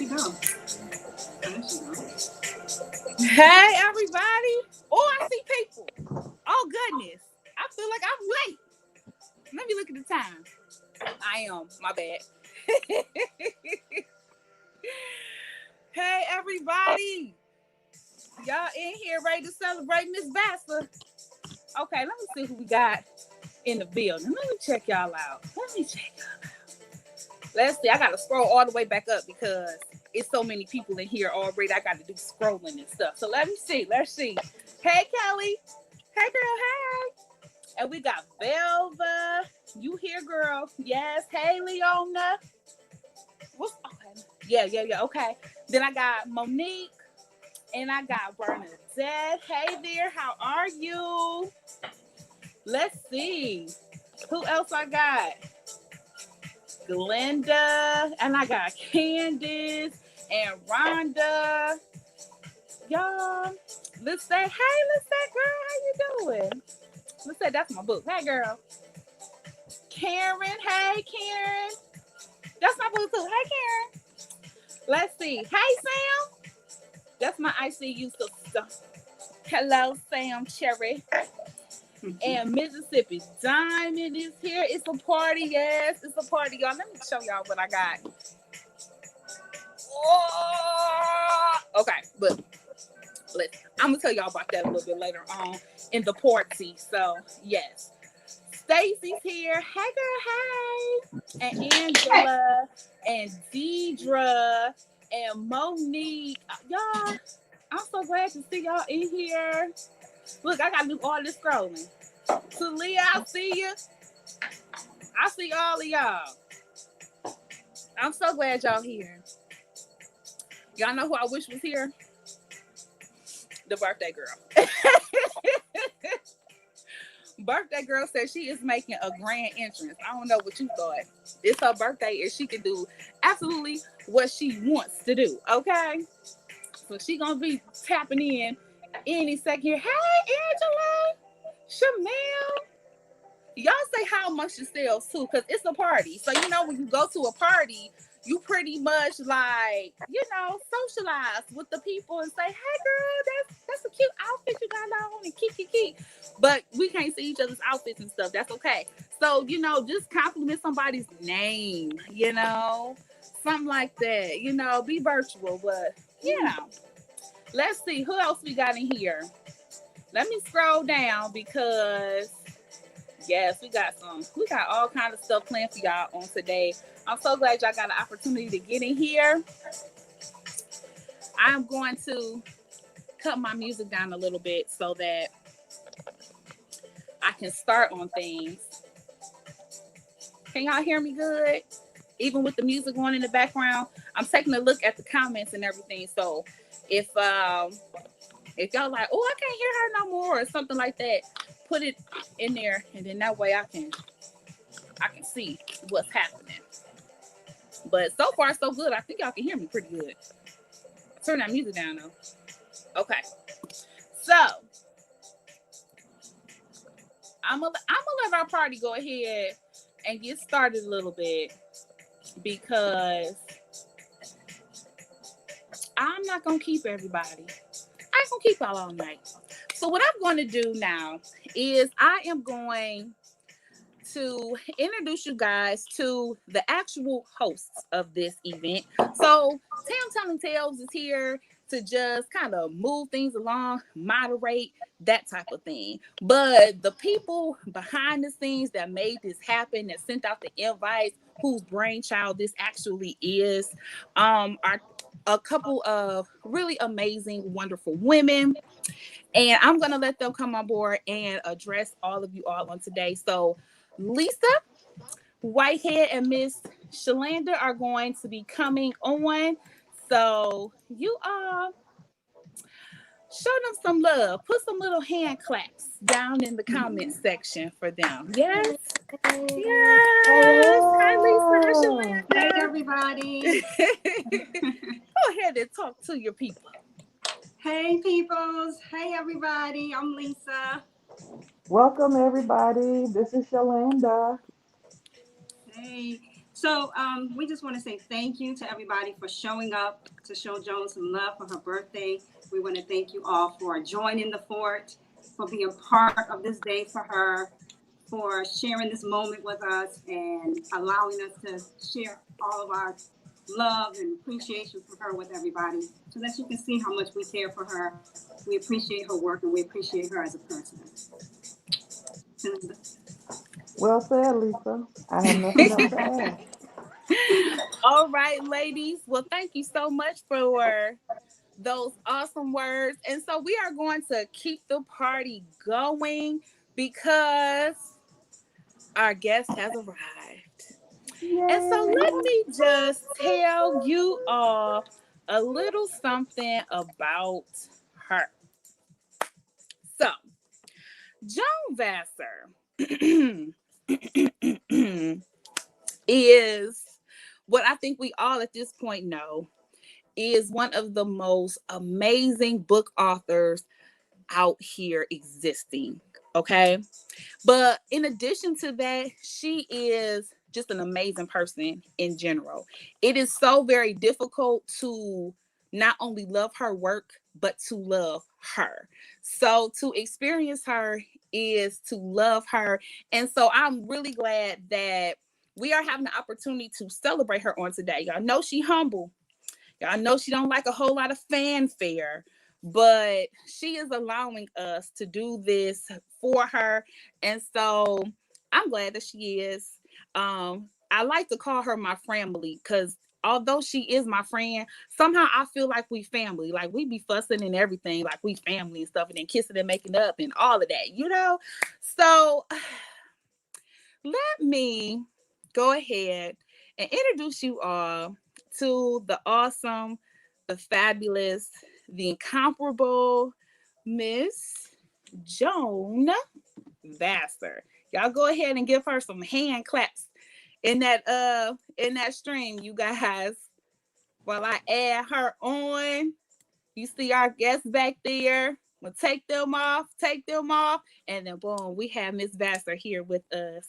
she go? There she go. Hey, everybody. Oh, I see people. Oh, goodness. I feel like I'm late. Let me look at the time. I am. My bad. Hey, everybody. Y'all in here ready to celebrate Miss Vassar? Okay, let me see who we got in the building. Let me check y'all out. Let's see. I got to scroll all the way back up because it's so many people in here already. I got to do scrolling and stuff. So let me see. Let's see. Hey, Kelly. Hey, girl. Hey. And we got Velva. You here, girl? Yes. Hey, Leona. What's okay? Yeah. Okay. Then I got Monique. And I got Bernadette. Hey there. How are you? Let's see. Who else I got? Glenda, and I got Candace and Rhonda. Y'all, let's say, hey, girl, how you doing? Let's say, that's my book. Hey, girl. Karen, hey, Karen. That's my book, too. Hey, Karen. Let's see. Hey, Sam. That's my ICU sister. Hello, Sam Cherry. And Mississippi Diamond is here. It's a party, yes. It's a party, y'all. Let me show y'all what I got. Oh! Okay, but I'm going to tell y'all about that a little bit later on in the party. So, yes. Stacy's here. Hey, girl, hey. And Angela and Deidre and Monique. Y'all, I'm so glad to see y'all in here. Look, I got to do all this scrolling. Talia, I see you. I see all of y'all. I'm so glad y'all here. Y'all know who I wish was here? The birthday girl. Birthday girl said she is making a grand entrance. I don't know what you thought. It's her birthday and she can do absolutely what she wants to do. Okay? So she gonna be tapping in any second here. Hey, Angela. Shamel. Y'all say how much yourselves too, because it's a party. So you know when you go to a party, you pretty much like, socialize with the people and say, hey girl, that's a cute outfit you got on and keep. But we can't see each other's outfits and stuff. That's okay. So, just compliment somebody's name, something like that. Be virtual, but let's see who else we got in here. Let me scroll down because yes, we got all kinds of stuff planned for y'all on today. I'm so glad y'all got an opportunity to get in here. I'm going to cut my music down a little bit so that I can start on things. Can y'all hear me good? Even with the music on in the background, I'm taking a look at the comments and everything. So if y'all like, oh, I can't hear her no more or something like that, put it in there, and then that way I can see what's happening. But so far so good. I think y'all can hear me pretty good. Turn that music down though. Okay. So I'm gonna let our party go ahead and get started a little bit because I'm not gonna keep everybody. I ain't gonna keep y'all all night. So what I'm going to do now is I am going to introduce you guys to the actual hosts of this event. So Tam Telling Tales is here to just kind of move things along, moderate, that type of thing. But the people behind the scenes that made this happen, that sent out the invites, whose brainchild this actually is, are a couple of really amazing, wonderful women. And I'm going to let them come on board and address all of you all on today. So Lisa Whitehead and Miss Shalanda are going to be coming on. So you all show them some love. Put some little hand claps down in the comment section for them. Yes. Yes. Hi, Lisa. Hi, Shalanda. Hey, everybody. Go ahead and talk to your people. Hey, peoples. Hey, everybody. I'm Lisa. Welcome, everybody. This is Shalanda. Hey. So we just want to say thank you to everybody for showing up to show Joan some love for her birthday. We want to thank you all for joining the fort, for being part of this day for her, for sharing this moment with us and allowing us to share all of our love and appreciation for her with everybody so that you can see how much we care for her. We appreciate her work and we appreciate her as a person. Well said, Lisa. I have nothing else to add. All right, ladies. Well, thank you so much for those awesome words. And so we are going to keep the party going because our guest has arrived. And so Yay! let me just tell you all a little something about her. So, Joan Vassar is what I think we all at this point know is one of the most amazing book authors out here existing. Okay. But in addition to that, she is just an amazing person in general. It is so very difficult to not only love her work, but to love her. So to experience her is to love her. And so I'm really glad that we are having the opportunity to celebrate her on today. Y'all know she humble. Y'all know she don't like a whole lot of fanfare, but she is allowing us to do this for her. And so I'm glad that she is. I like to call her my family because although she is my friend, somehow I feel like we family. Like we be fussing and everything, like we family and stuff, and then kissing and making up and all of that, you know? So let me go ahead and introduce you all to the awesome, the fabulous, the incomparable Miss Joan Vassar. Y'all go ahead and give her some hand claps in that stream, you guys. While I add her on, you see our guests back there. We'll take them off, and then boom, we have Miss Vassar here with us.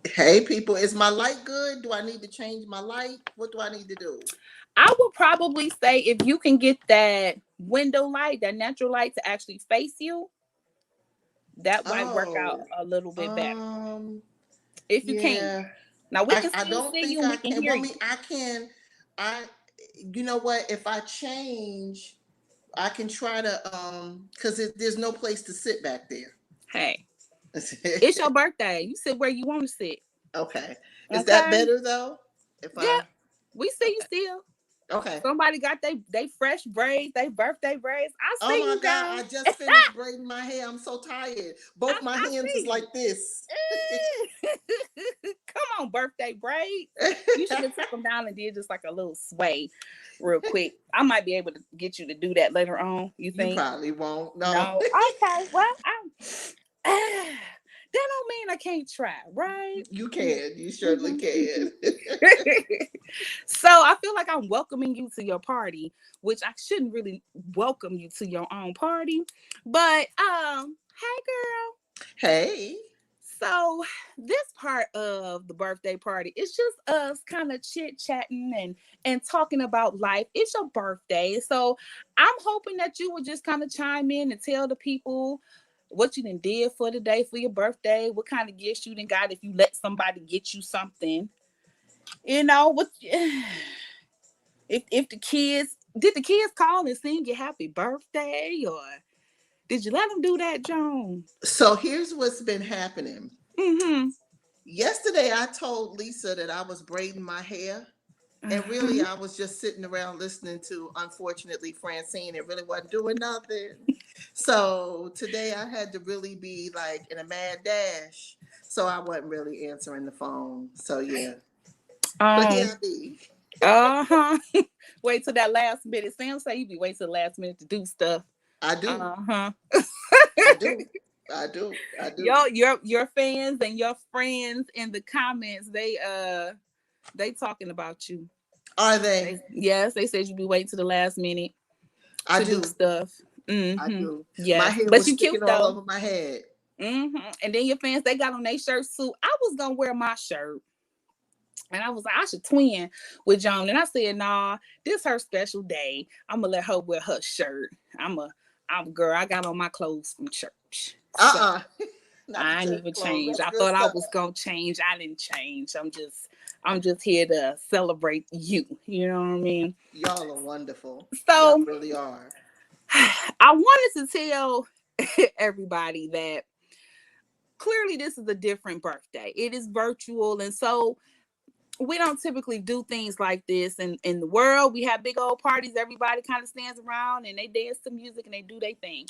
Hey people, is my light good? Do I need to change my light? What do I need to do? I would probably say if you can get that window light, that natural light to actually face you, that might work out Oh, a little bit better. um, If you can. yeah. Now we I can I still don't see you think and I we can can. hear Well, you. I can. I, you know what? If I change, I can try to because there's no place to sit back there. Hey, it's your birthday. You sit where you want to sit. Okay, is that Okay? better though? If Yeah, I we see you still. okay. Somebody got they fresh braids, they birthday braids. I Oh see my you, God, girl. I just finished braiding my hair. I'm so tired. Both my I hands is see like this. you. Come on, birthday braids. You should have took them down and did just like a little sway real quick. I might be able to get you to do that later on. You You think? probably won't. No. No. Okay. Well, I'm. That don't mean I can't try, right? You can. You surely Mhm. can. So I feel like I'm welcoming you to your party, which I shouldn't really welcome you to your own party. But hey girl. Hey. So this part of the birthday party is just us kind of chit-chatting and talking about life. It's your birthday. So I'm hoping that you would just kind of chime in and tell the people what you done did for the day for your birthday, what kind of gifts you done got if you let somebody get you something. You know, what if the kids did the kids call and sing you happy birthday or did you let them do that, Joan? So here's what's been happening. Mm-hmm. Yesterday, I told Lisa that I was braiding my hair. And really, Uh-huh. I was just sitting around listening to, unfortunately, Francine. It really wasn't doing nothing. So today, I had to really be like in a mad dash. So I wasn't really answering the phone. So yeah. But here I Um, be. uh-huh. Wait till that last minute. Sam say you be waiting till the last minute to do stuff. I do. Uh-huh. I do. I do. I do. Your fans and your friends in the comments, they talking about you. Are they? Yes, they said you be waiting to the last minute I to do do. stuff. I Mm-hmm. do. My Yes, hair but was you cute sticking all though. over my head. Mm-hmm. And then your fans, they got on their shirts too. I was gonna wear my shirt, And I was like, I should twin with Joan. And I said, nah, this her special day. I'm gonna let her wear her shirt. Girl, I got on my clothes from church. So Not the I ain't church even clothes. changed. That's I good thought I stuff. was gonna change. I didn't change. I'm just here to celebrate you. You know what I mean? Y'all are wonderful. Y'all So really are. I wanted to tell everybody that clearly this is a different birthday. It is virtual, and so we don't typically do things like this in the world. We have big old parties. Everybody kind of stands around and they dance to music and they do their thing.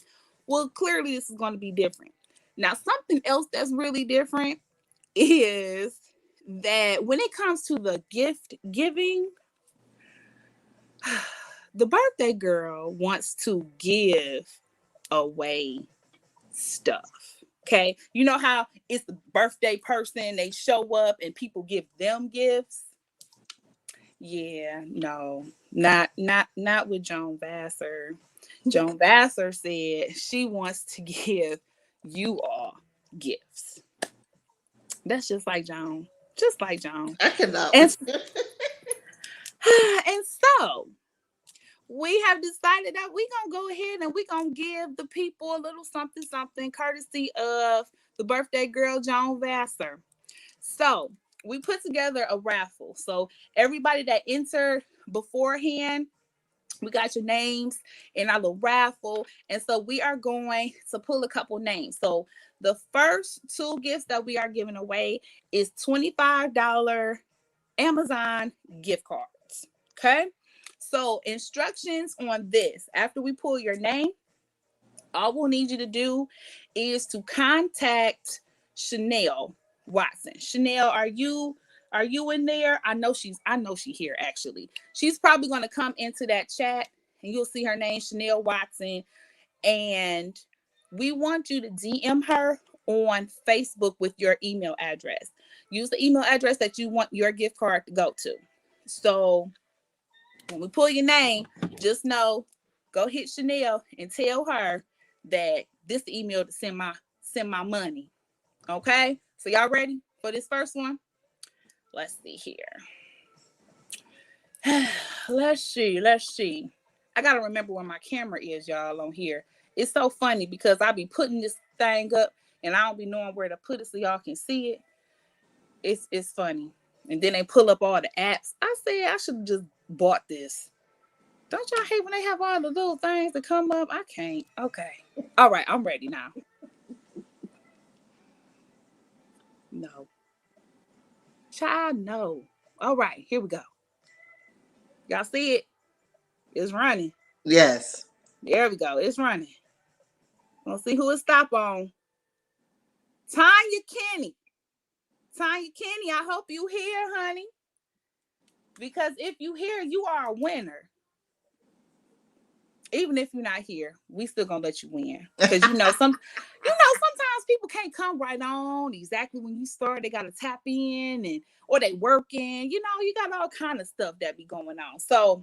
Well, clearly this is going to be different. Now, something else that's really different is that when it comes to the gift giving, the birthday girl wants to give away stuff. Okay. You know how it's the birthday person, they show up and people give them gifts. Yeah, no, not with Joan Vassar. Joan Vassar said she wants to give you all gifts. That's just like Joan. Just like Joan. I cannot. And and so we have decided that we're gonna go ahead and we're gonna give the people a little something something courtesy of the birthday girl Joan Vassar. So we put together a raffle. So everybody that entered beforehand, we got your names in our little raffle. And so we are going to pull a couple names. So the first two gifts that we are giving away is $25 Amazon gift cards. Okay. So instructions on this: after we pull your name, all we'll need you to do is to contact Chanel Watson. Chanel, are you in there? I know she here actually. She's probably going to come into that chat and you'll see her name, Chanel Watson. And we want you to DM her on Facebook with your email address. Use the email address that you want your gift card to go to. So when we pull your name, just know, go hit Chanel and tell her that this email to send my money. Okay? So y'all ready for this first one? Let's see here. Let's see. I gotta remember where my camera is, y'all, on here. It's so funny because I be putting this thing up and I don't be knowing where to put it so y'all can see it. It's funny. And then they pull up all the apps. I said I should have just bought this. Don't y'all hate when they have all the little things that come up? I can't. Okay. All right, I'm ready now. No. Child, no. All right, here we go. Y'all see it? It's running. Yes. There we go. It's running. Let's see who it stop on. Tanya Kenny. Tanya Kenny, I hope you here, honey. Because if you here, you are a winner. Even if you're not here, we still gonna let you win. Because sometimes people can't come right on exactly when you start. They gotta tap in or they working. You got all kind of stuff that be going on. So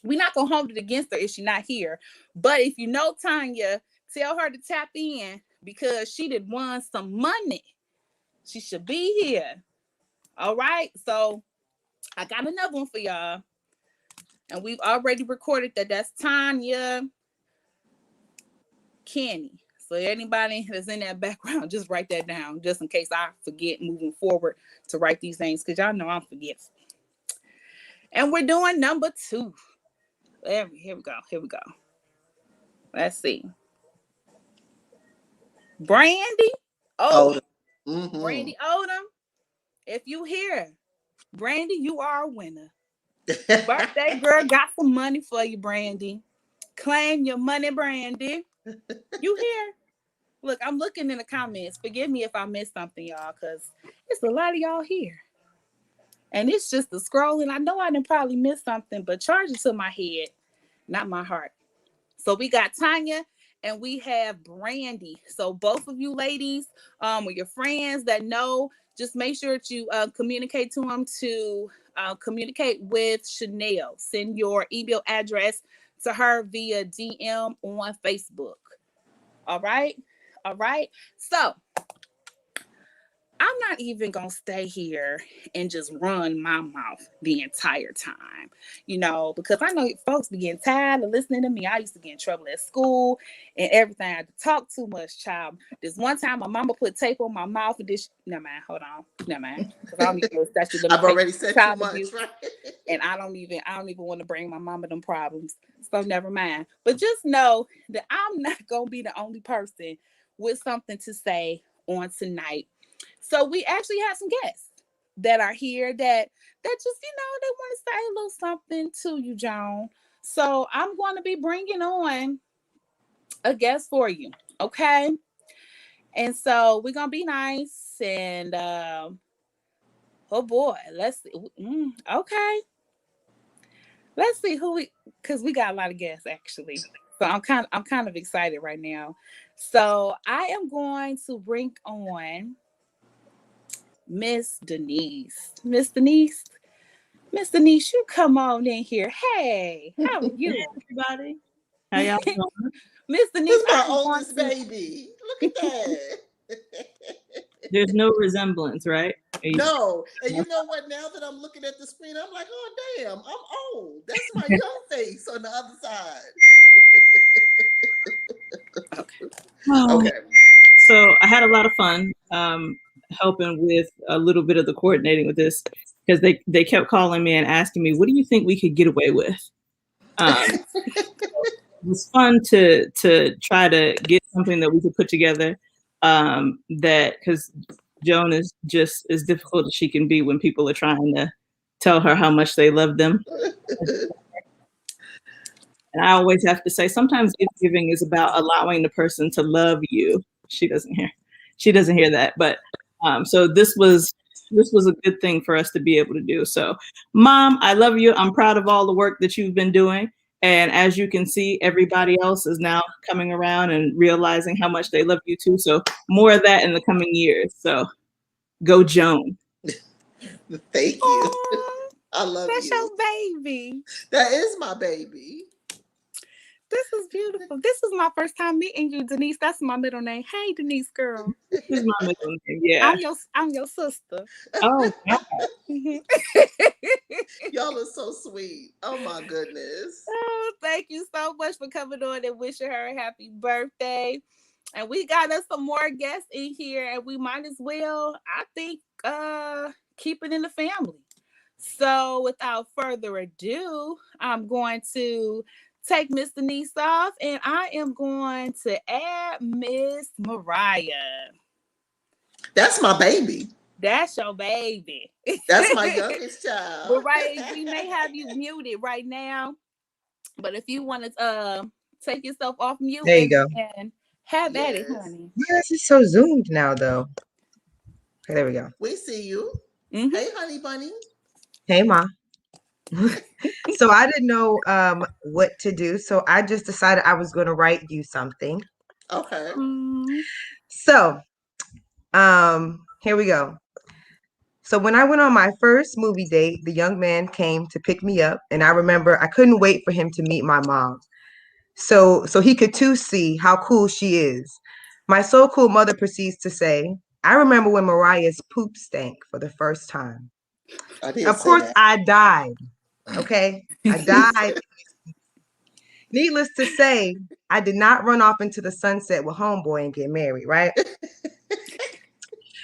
we're not gonna hold it against her if she's not here. But if you know Tanya, tell her to tap in because she did won some money. She should be here. All right. So I got another one for y'all. And we've already recorded that. That's Tanya Kenny. So anybody that's in that background, just write that down just in case I forget moving forward to write these names because y'all know I'm forgetful. And we're doing number 2. Here we go. Let's see. Brandy Oh. Odom. Mm-hmm. Brandy Odom. If you here, Brandy, you are a winner. Birthday girl got some money for you, Brandy. Claim your money, Brandy. You here? Look, I'm looking in the comments. Forgive me if I missed something, y'all, because it's a lot of y'all here. And it's just the scrolling. I know I didn't probably miss something, but charge it to my head, not my heart. So we got Tanya and we have Brandy. So both of you ladies, or your friends that know, just make sure that you communicate to them to communicate with Chanel. Send your email address to her via DM on Facebook. All right. So I'm not even going to stay here and just run my mouth the entire time, because I know folks be getting tired of listening to me. I used to get in trouble at school and everything. I had to talk too much, child. This one time, my mama put tape on my mouth and this. No, man, hold on. No, man. Because I don't even know if that's your I've already said too much, abuse, right? and I don't even want to bring my mama them problems. So never mind. But just know that I'm not going to be the only person with something to say on tonight. So we actually have some guests that are here that just, they want to say a little something to you, Joan. So I'm going to be bringing on a guest for you, okay? And so we're going to be nice and oh boy, let's see. Okay. Let's see cuz we got a lot of guests actually. So I'm kind of excited right now. So I am going to bring on Miss Denise. Miss Denise, you come on in here. Hey, how are you? Hey, everybody. How y'all doing? Miss This Denise, is my oldest baby. Look at that. There's no resemblance, right? No. And you know what? Now that I'm looking at the screen, I'm like, oh, damn, I'm old. That's my young face on the other side. Okay. So I had a lot of fun helping with a little bit of the coordinating with this because they kept calling me and asking me, what do you think we could get away with? It was fun to try to get something that we could put together that because Joan is just as difficult as she can be when people are trying to tell her how much they love them. And I always have to say, sometimes gift giving is about allowing the person to love you. She doesn't hear that. But so this was a good thing for us to be able to do. So, Mom, I love you. I'm proud of all the work that you've been doing. And as you can see, everybody else is now coming around and realizing how much they love you too. So more of that in the coming years. So go Joan. Thank you. I love you. That's your baby. That is my baby. This is beautiful. This is my first time meeting you, Denise. That's my middle name. Hey, Denise, girl. This is my middle name. Yeah. I'm your sister. Oh, God. Y'all are so sweet. Oh my goodness. Oh, thank you so much for coming on and wishing her a happy birthday. And we got us some more guests in here, and we might as well, I think, keep it in the family. So without further ado, I'm going to take Miss Denise off, and I am going to add Miss Mariah. That's my baby. That's your baby. That's my youngest child. Mariah, we may have you muted right now, but if you want to take yourself off mute, there you go. And have at it, honey. This is so zoomed now, though. Okay, there we go. We see you. Mm-hmm. Hey, honey bunny. Hey, Ma. So I didn't know what to do, so I just decided I was going to write you something. Okay. So, here we go. So when I went on my first movie date, the young man came to pick me up, and I remember I couldn't wait for him to meet my mom. So he could too see how cool she is. My so cool mother proceeds to say, I remember when Mariah's poop stank for the first time. Of course, I died. Okay, I died. Needless to say, I did not run off into the sunset with homeboy and get married, right?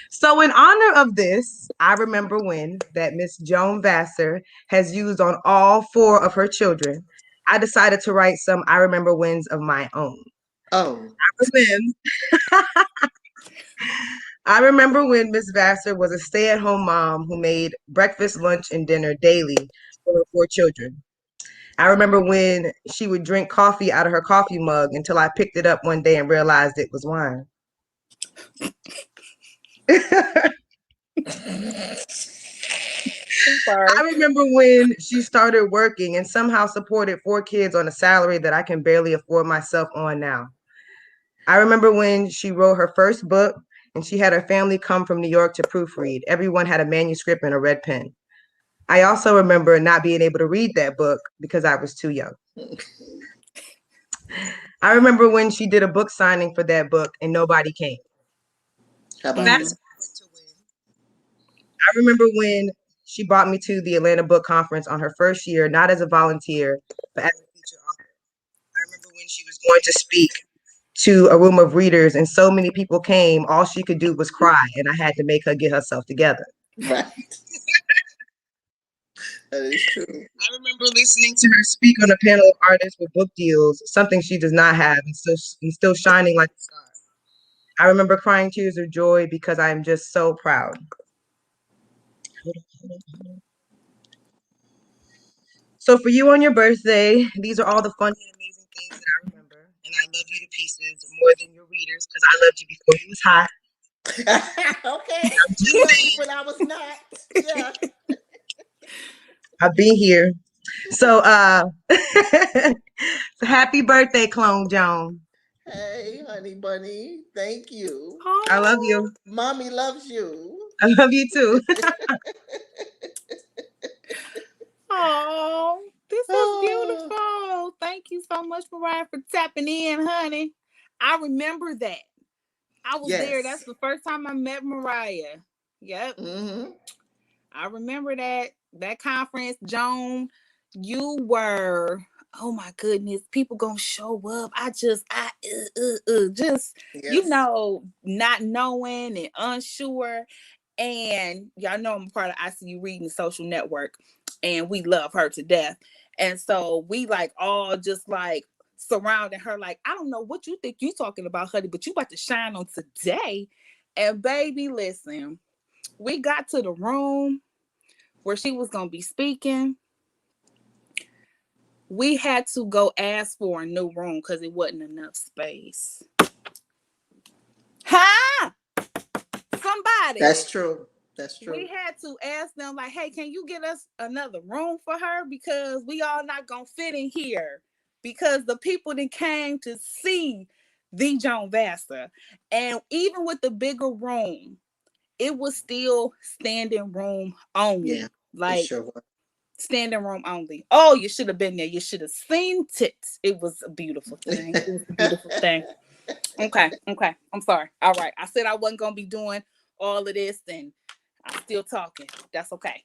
So in honor of this, I remember when that Miss Joan Vassar has used on all 4 of her children, I decided to write some I remember wins of my own. Oh. I remember when Miss Vassar was a stay-at-home mom who made breakfast, lunch, and dinner daily for her 4 children. I remember when she would drink coffee out of her coffee mug until I picked it up one day and realized it was wine. I remember when she started working and somehow supported 4 kids on a salary that I can barely afford myself on now. I remember when she wrote her first book and she had her family come from New York to proofread. Everyone had a manuscript and a red pen. I also remember not being able to read that book because I was too young. I remember when she did a book signing for that book and nobody came. How about Fast forward to when I remember when she brought me to the Atlanta Book Conference on her first year, not as a volunteer, but as a featured author. I remember when she was going to speak to a room of readers and so many people came, all she could do was cry, and I had to make her get herself together. Right. That is true. I remember listening to her speak on a panel of artists with book deals, something she does not have, and still shining like a star. I remember crying tears of joy because I am just so proud. So for you on your birthday, these are all the funny and amazing things that I remember. And I love you to pieces more than your readers because I loved you before you was hot. Okay. I'm just You loved me saying, when I was not. Yeah. I'll be here. So so happy birthday, Clone Joan. Hey, honey bunny. Thank you. I love you. Mommy loves you. I love you too. Oh, this is Oh, beautiful. Thank you so much, Mariah, for tapping in, honey. I remember that. I was there. That's yes. the first time I met Mariah. Yep. Mm-hmm. I remember that conference. Joan, you were, oh my goodness, people gonna show up. Just, Yes. not knowing and unsure. And y'all know I'm a part of ICU Reading Social Network, and we love her to death. And so we like all just like surrounding her, like, I don't know what you think you talking about, honey, but you about to shine on today. And baby, listen, we got to the room where she was gonna be speaking. We had to go ask for a new room because it wasn't enough space. Ha! Somebody. That's true. That's true. We had to ask them, like, hey, can you get us another room for her? Because we all not gonna fit in here. Because the people that came to see the Joan Vassar. And even with the bigger room, it was still standing room only. Yeah, it Like sure was. standing room only. Oh, you should have been there. You should have seen it. It was a beautiful thing. It was a beautiful thing. Okay. I'm sorry. All right. I said I wasn't gonna be doing all of this, and I'm still talking. That's okay.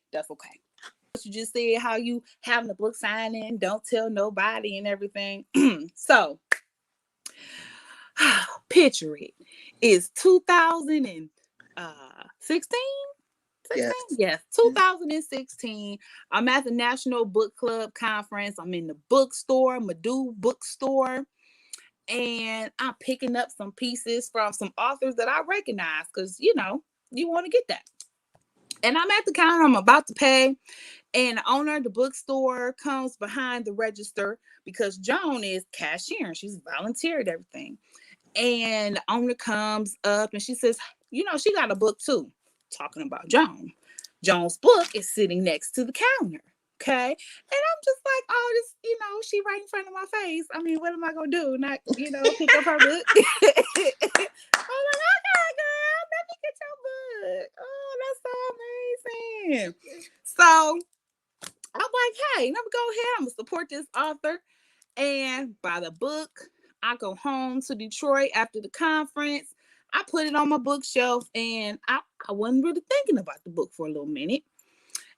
You just said how you having a book signing, don't tell nobody and everything. So picture it. It's 2016. 16? Yes. Yes, 2016. I'm at the National Book Club Conference. I'm in the bookstore, Madu bookstore, and I'm picking up some pieces from some authors that I recognize because, you want to get that. And I'm at the counter, I'm about to pay, and the owner of the bookstore comes behind the register because Joan is cashier and she's volunteered everything. And the owner comes up and she says, she got a book too, talking about Joan. Joan's book is sitting next to the counter. Okay. And I'm just like, oh, this, she right in front of my face. I mean, what am I going to do? Not, pick up her book. I'm like, okay, girl, let me get your book. Oh, that's so amazing. So I'm like, hey, let me go ahead. I'm going to support this author and buy the book. I go home to Detroit after the conference. I put it on my bookshelf, and I wasn't really thinking about the book for a little minute.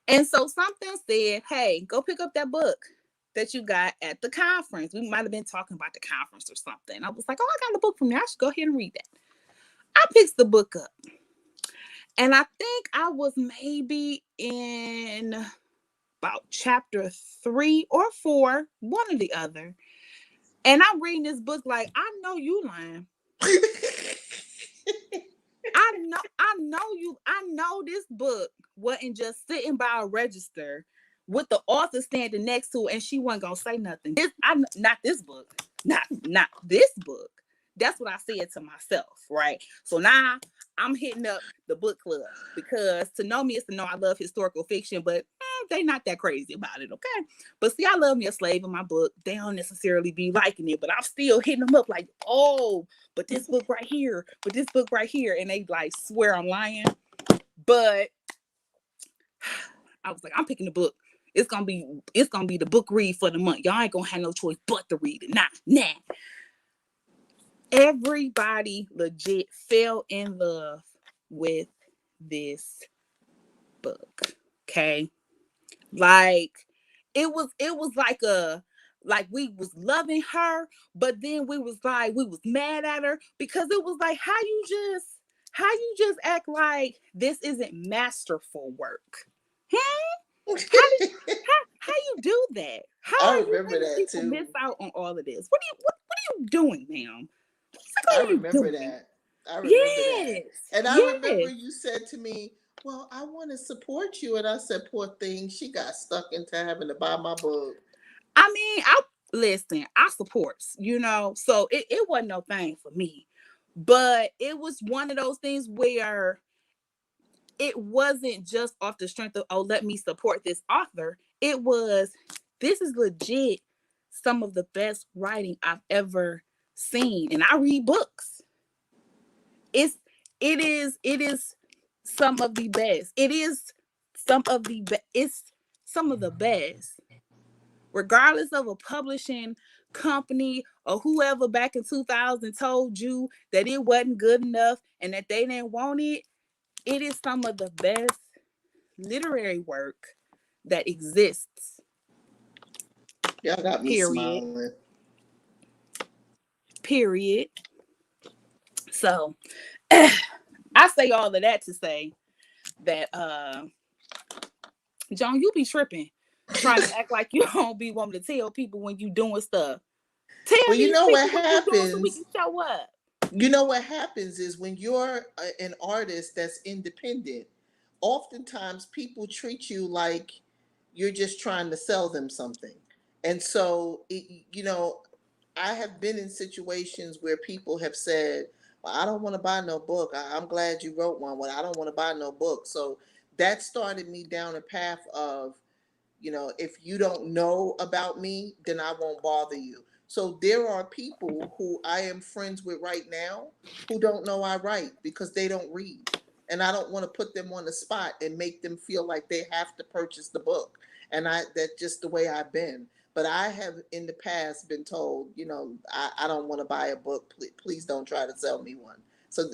And so something said, hey, go pick up that book that you got at the conference. We might have been talking about the conference or something. I was like, oh, I got a book from there. I should go ahead and read that. I picked the book up. And I think I was maybe in about chapter 3 or 4, one or the other. And I'm reading this book like, I know you lying. I know this book wasn't just sitting by a register with the author standing next to it and she wasn't gonna say nothing. Not this book. Not this book. That's what I said to myself, right? So now I'm hitting up the book club because to know me is to know I love historical fiction, but they not that crazy about it, okay? But see, I love me a slave in my book. They don't necessarily be liking it, but I'm still hitting them up like, oh, but this book right here, and they like swear I'm lying. But I was like, I'm picking the book. It's gonna be the book read for the month. Y'all ain't gonna have no choice but to read it. Nah. Everybody legit fell in love with this book. Okay. Like it was like we was loving her, but then we was mad at her because it was like how you just act like this isn't masterful work. How you do that? How I are you remember letting that people too. miss out on all of this? What are you doing, ma'am? I What are you remember doing? that. I remember that. Yes. And I remember Yes. you said to me, well, I want to support you. And I said, poor thing, she got stuck into having to buy my book. I mean, I supports, so it wasn't no thing for me. But it was one of those things where it wasn't just off the strength of, oh, let me support this author. It was, this is legit some of the best writing I've ever seen. And I read books. It is some of the best. It's some of the best. Regardless of a publishing company or whoever back in 2000 told you that it wasn't good enough and that they didn't want it, it is some of the best literary work that exists. Y'all got me Period. smiling. Period. So I say all of that to say that Joan, you be tripping, trying to act like you don't be wanting to tell people when you doing stuff. Tell Well, you these know people what what you doing so we can happens? show up. You know what happens is when you're an artist that's independent, oftentimes people treat you like you're just trying to sell them something. And so, I have been in situations where people have said, well, I don't want to buy no book. I'm glad you wrote one. Well, I don't want to buy no book. So that started me down a path of, if you don't know about me, then I won't bother you. So there are people who I am friends with right now who don't know I write because they don't read. And I don't want to put them on the spot and make them feel like they have to purchase the book. And that's just the way I've been. But I have in the past been told, I don't want to buy a book. Please don't try to sell me one. So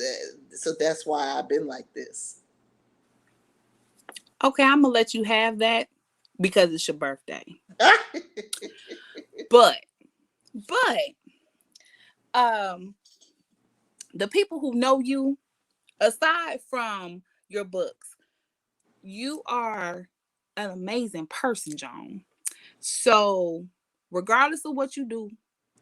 that's why I've been like this. Okay, I'm gonna let you have that because it's your birthday. But um the people who know you, aside from your books, you are an amazing person, Joan. So regardless of what you do,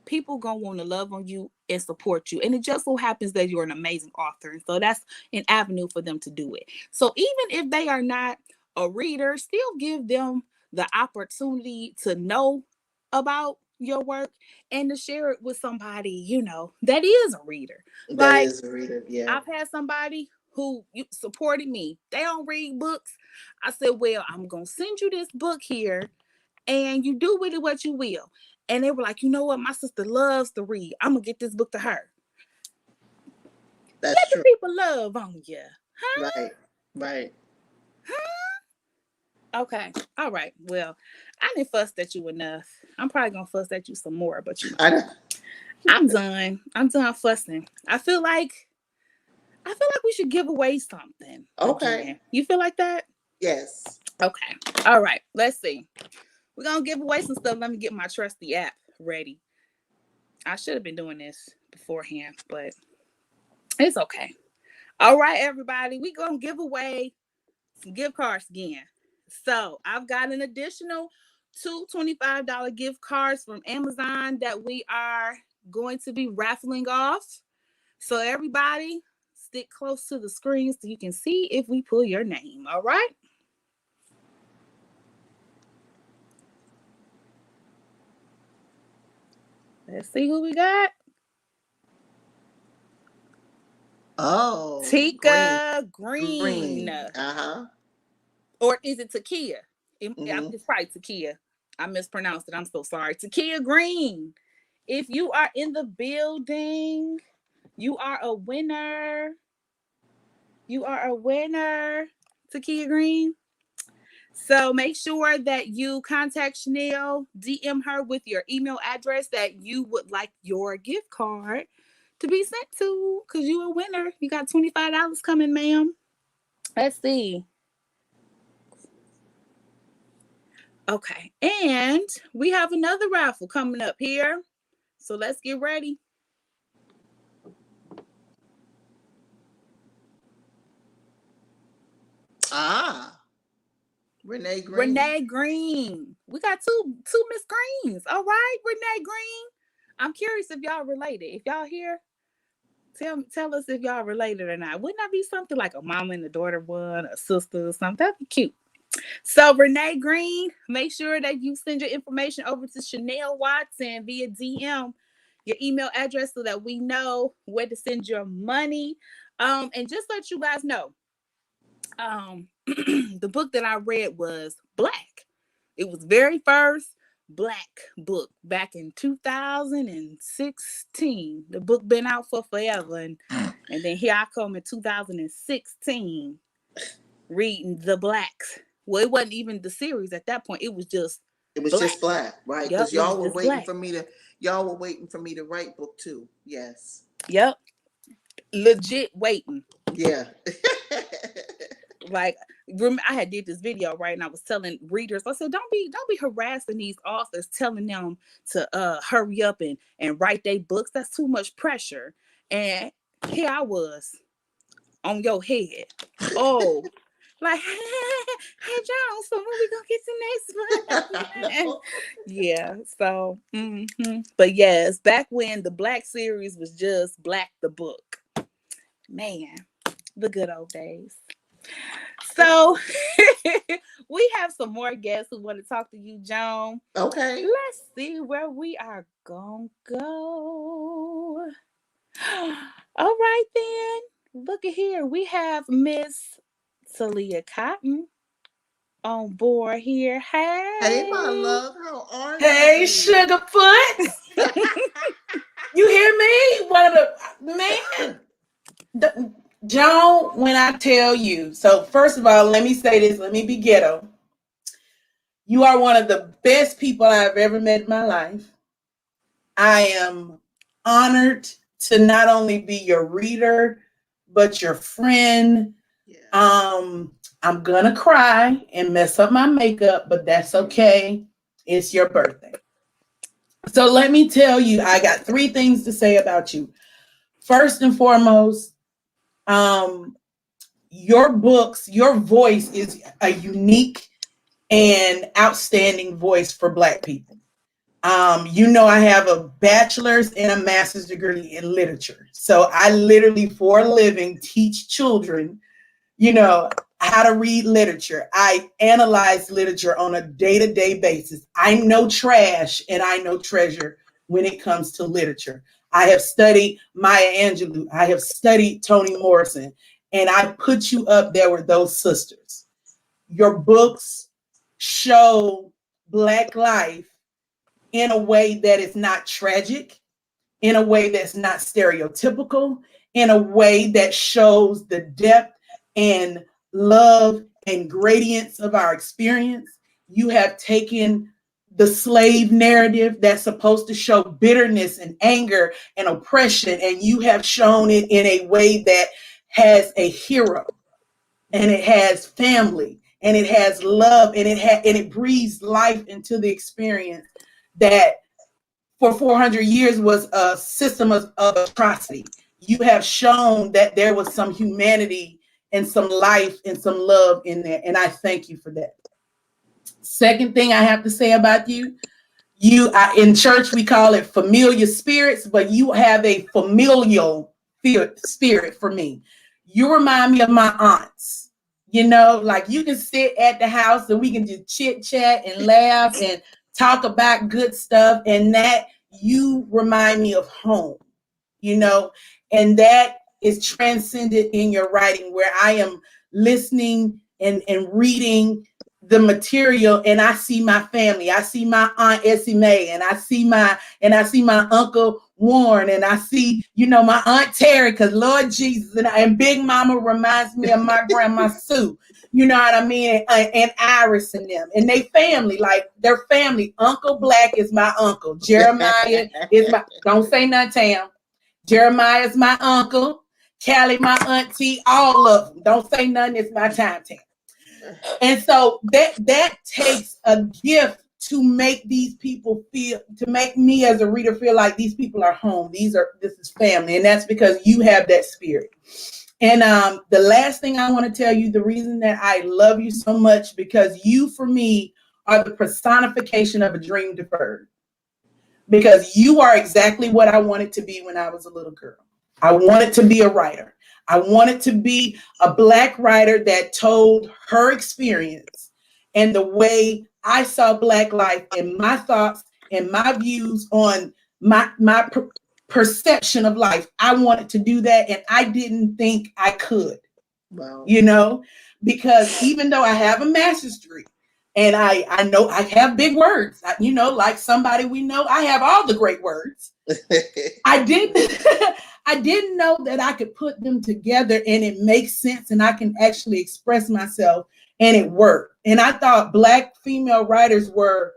people gonna want to love on you and support you. And it just so happens that you're an amazing author. And so that's an avenue for them to do it. So even if they are not a reader, still give them the opportunity to know about your work and to share it with somebody, that is a reader. That Like is a reader, yeah. I've had somebody who supported me. They don't read books. I said, well, I'm going to send you this book here and you do with it what you will. And they were like, you know what? My sister loves to read. I'm going to get this book to her. That's Let true. the people love on you. Huh? Right. Huh? Okay. All right. Well, I didn't fuss at you enough. I'm probably going to fuss at you some more, but I know. I'm done. I'm done fussing. I feel like we should give away something. Okay. Again. You feel like that? Yes. Okay. All right. Let's see. We're going to give away some stuff. Let me get my trusty app ready. I should have been doing this beforehand, but it's okay. All right, everybody. We're going to give away some gift cards again. So I've got an additional two $25 gift cards from Amazon that we are going to be raffling off. So everybody, stick close to the screen so you can see if we pull your name. All right? Let's see who we got. Oh, Tika Green. Uh-huh. Or is it Takia? Mm-hmm. It's probably Takia. I mispronounced it. I'm so sorry. Takia Green. If you are in the building, you are a winner. You are a winner, Takia Green. So make sure that you contact Chanel, DM her with your email address that you would like your gift card to be sent to, because you're a winner. You got $25 coming, ma'am. Let's see. Okay. And we have another raffle coming up here. So let's get ready. Ah, Renee Green. Renee Green. We got two Miss Greens. All right, Renee Green. I'm curious if y'all related. If y'all here, tell us if y'all related or not. Wouldn't that be something like a mama and a daughter one, a sister or something? That'd be cute. So Renee Green, make sure that you send your information over to Chanel Watson via DM, your email address, so that we know where to send your money. And just let you guys know, the book that I read was Black. It was very first Black book back in 2016. The book been out for forever, and then here I come in 2016 reading The Blacks. Well, it wasn't even the series at that point. It was just Black, right? Because yep, y'all were waiting Black. for me to write book 2. Yes. Yep. Legit waiting. Yeah. Like, I had did this video, right, and I was telling readers, I said, don't be harassing these authors, telling them to hurry up and write their books. That's too much pressure. And here I was on your head. Oh, like, hey Jones, so when we gonna get to next one? Yeah. So, but yes, back when the Black series was just Black the book, man, the good old days. So we have some more guests who want to talk to you, Joan. Okay. Let's see where we are gonna go. All right then. Look at here. We have Miss Talia Cotton on board here. Hey. Hey, my love. How are you? Hey, Sugarfoot. You hear me? One of the Joan, when I tell you, so first of all, let me say this, let me be ghetto. You are one of the best people I've ever met in my life. I am honored to not only be your reader, but your friend. Yeah. I'm gonna cry and mess up my makeup, but that's okay. It's your birthday. So let me tell you, I got 3 things to say about you. First and foremost, your books, your voice is a unique and outstanding voice for Black people. You know, I have a bachelor's and a master's degree in literature. So I literally, for a living, teach children, you know, how to read literature. I analyze literature on a day-to-day basis. I know trash and I know treasure when it comes to literature. I have studied Maya Angelou. I have studied Toni Morrison, and I put you up there with those sisters. Your books show Black life in a way that is not tragic, in a way that's not stereotypical, in a way that shows the depth and love and gradients of our experience. You have taken the slave narrative that's supposed to show bitterness and anger and oppression, and you have shown it in a way that has a hero, and it has family, and it has love, and it breathes life into the experience that for 400 years was a system of atrocity. You have shown that there was some humanity and some life and some love in there, and I thank you for that. Second thing I have to say about you, in church we call it familiar spirits, but you have a familial spirit for me. You remind me of my aunts. You know, like you can sit at the house and we can just chit chat and laugh and talk about good stuff, and that you remind me of home, you know, and that is transcended in your writing, where I am listening and reading the material, and I see my family. I see my Aunt Essie Mae, and I see my Uncle Warren, and I see, you know, my Aunt Terry, because Lord Jesus, and Big Mama reminds me of my grandma Sue. You know what I mean? And Iris and them. And they family, like their family. Uncle Black is my uncle. Jeremiah is my, don't say nothing, Tam. Jeremiah is my uncle. Callie, my auntie, all of them. Don't say nothing, it's my time, Tam. And so that takes a gift to make these people feel, to make me as a reader feel like these people are home. This is family. And that's because you have that spirit. And the last thing I want to tell you, the reason that I love you so much, because you, for me, are the personification of a dream deferred. Because you are exactly what I wanted to be when I was a little girl. I wanted to be a writer. I wanted to be a Black writer that told her experience and the way I saw Black life and my thoughts and my views on my perception of life. I wanted to do that, and I didn't think I could. Wow. You know, because even though I have a master's degree and I know I have big words, you know, like somebody we know, I have all the great words. I didn't know that I could put them together and it makes sense and I can actually express myself and it worked. And I thought Black female writers were,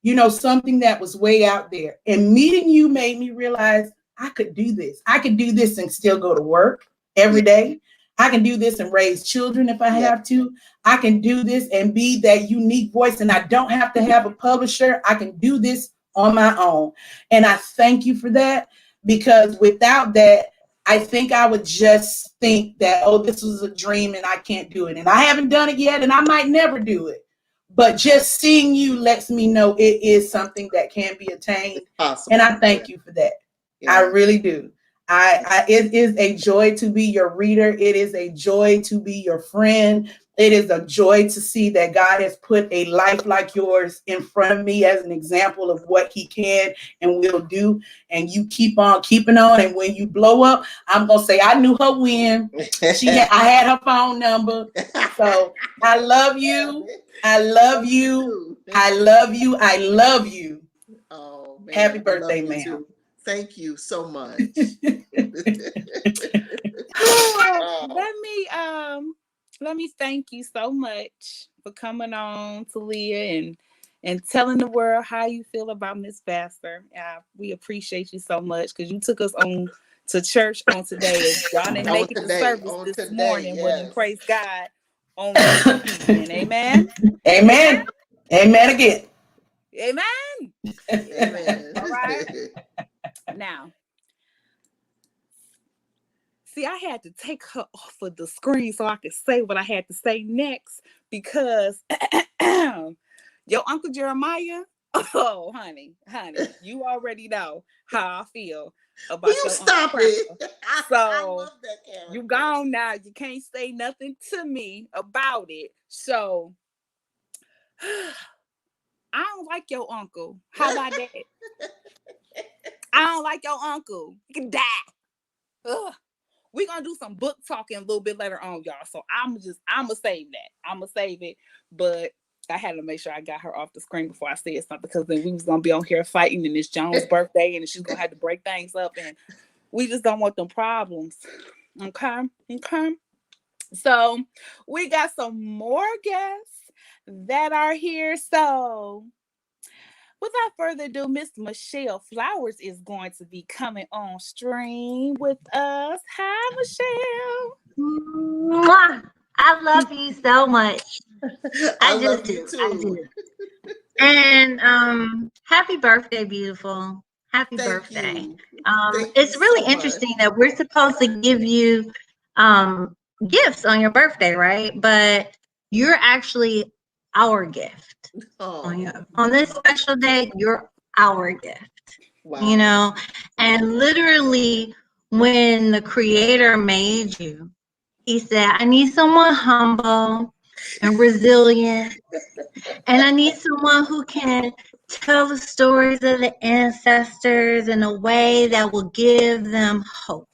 you know, something that was way out there. And meeting you made me realize I could do this. I could do this and still go to work every day. I can do this and raise children if I have to. I can do this and be that unique voice, and I don't have to have a publisher. I can do this on my own. And I thank you for that, because without that, I think I would just think that, oh, this was a dream and I can't do it. And I haven't done it yet, and I might never do it. But just seeing you lets me know it is something that can be attained. Awesome. And I thank you for that. Yeah. I really do. It is a joy to be your reader. It is a joy to be your friend. It is a joy to see that God has put a life like yours in front of me as an example of what he can and will do. And you keep on keeping on. And when you blow up, I'm going to say, I knew her when. I had her phone number. So I love you. I love you. I love you. I love you. Oh, man. Happy birthday, ma'am. Thank you so much. Let me thank you so much for coming on, Talia, and telling the world how you feel about Miss Vassar. We appreciate you so much, because you took us on to church on today. Y'all didn't make it to service this morning, but then praise God on this evening. Amen. Amen. Amen again. Amen. Amen. All right. Now, see, I had to take her off of the screen so I could say what I had to say next, because your Uncle Jeremiah, oh, honey, you already know how I feel about your stop Uncle it. So I love that character. You gone now. You can't say nothing to me about it. So I don't like your uncle. How about that? I don't like your uncle. You can die. Ugh. We're gonna do some book talking a little bit later on, y'all. So I'ma save that. I'ma save it. But I had to make sure I got her off the screen before I said something, because then we was gonna be on here fighting, and it's Joan's birthday, and she's gonna have to break things up, and we just don't want them problems. Okay. So we got some more guests that are here. So without further ado, Miss Michelle Flowers is going to be coming on stream with us. Hi, Michelle. Mwah! I love you so much. I love you too. I do. And happy birthday, beautiful. Happy birthday. It's really interesting that we're supposed to give you gifts on your birthday, right? But you're actually our gift. On this special day, you're our gift. Wow. You know, and literally when the creator made you, he said, I need someone humble and resilient, and I need someone who can tell the stories of the ancestors in a way that will give them hope.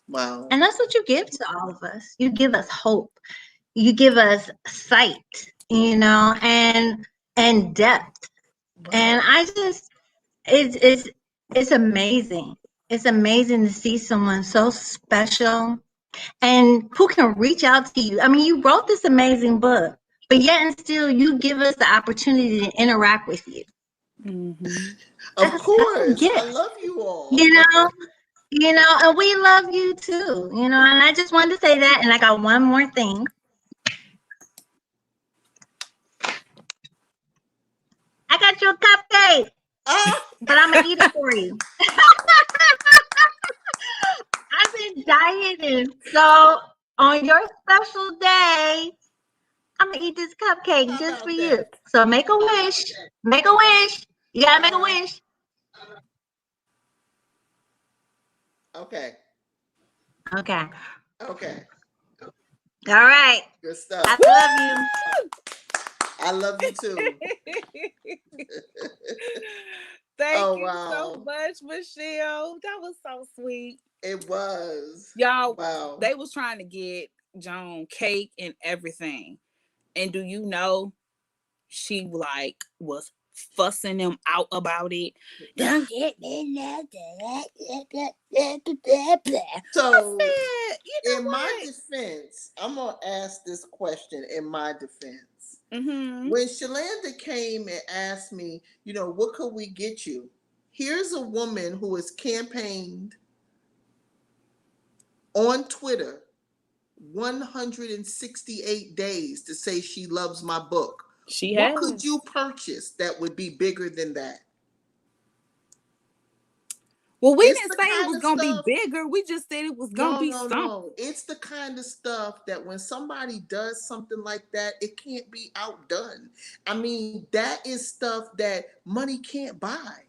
Wow. And that's what you give to all of us. You give us hope. You give us sight, you know, and depth. Wow. And I just, it's amazing. It's amazing to see someone so special and who can reach out to you. I mean, you wrote this amazing book, but yet and still you give us the opportunity to interact with you. Mm-hmm. Of course. I love you all. You know, and we love you too, you know, and I just wanted to say that. And I got one more thing. you a cupcake, but I'm gonna eat it for you. I've been dieting, so on your special day, I'm gonna eat this cupcake just for you. So make a wish. Make a wish. You gotta make a wish. Okay. Okay. Okay. All right. Good stuff. I love you. I love you too. Thank you so much, Michelle. That was so sweet. It was. Y'all, wow. They was trying to get Joan cake and everything. And do you know, she like was fussing them out about it. Don't get me So, in my defense, I'm gonna ask this question. In my defense, when Shalanda came and asked me, what could we get you? Here's a woman who has campaigned on Twitter 168 days to say she loves my book. What could you purchase that would be bigger than that? Well, we didn't say it was going to be bigger. We just said it was going to be something. No. It's the kind of stuff that when somebody does something like that, it can't be outdone. I mean, that is stuff that money can't buy.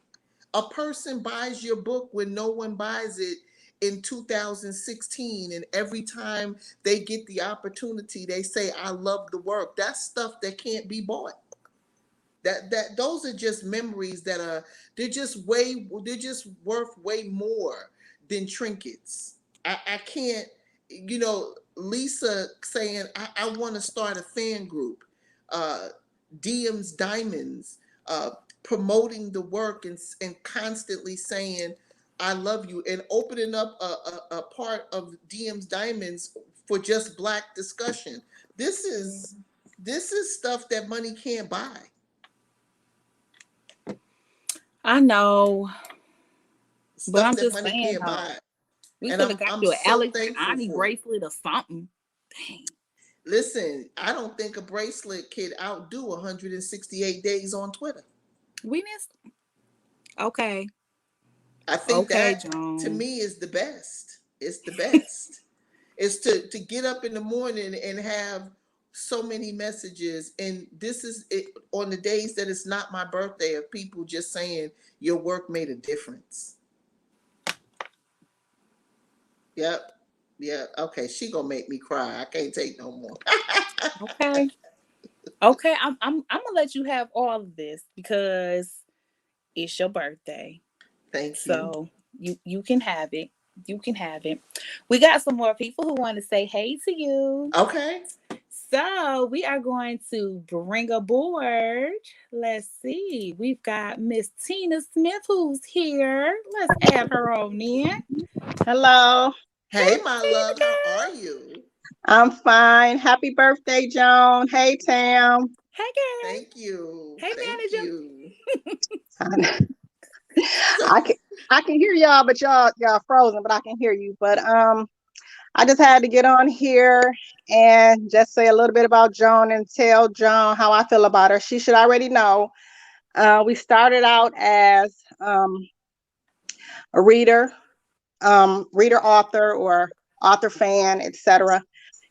A person buys your book when no one buys it in 2016, and every time they get the opportunity, they say, I love the work. That's stuff that can't be bought. Those are just memories they're just worth way more than trinkets. I can't, Lisa saying I want to start a fan group, Diem's Diamonds, promoting the work and constantly saying I love you, and opening up a part of Diem's Diamonds for just Black discussion. This is stuff that money can't buy. I know, stuff but I'm that just money saying, can't buy. We could have got you an Alex Ani bracelet or something. Dang. Listen, I don't think a bracelet could outdo 168 days on Twitter. We missed. Okay. I think that Joan, to me is the best. It's the best. It's to get up in the morning and have so many messages, and this is it on the days that it's not my birthday, of people just saying your work made a difference. Yep. Okay, she gonna make me cry. I can't take no more. Okay. I'm gonna let you have all of this because it's your birthday. Thank you. So you can have it. You can have it. We got some more people who want to say hey to you. Okay. So we are going to bring aboard. Let's see. We've got Miss Tina Smith who's here. Let's add her on in. Hello. Hey, my love. How are you? I'm fine. Happy birthday, Joan. Hey, Tam. Hey, girl. Thank you. Hey, manager. I can hear y'all, but y'all frozen, but I can hear you. But I just had to get on here and just say a little bit about Joan and tell Joan how I feel about her. She should already know. We started out as a reader, author, or author fan, etc.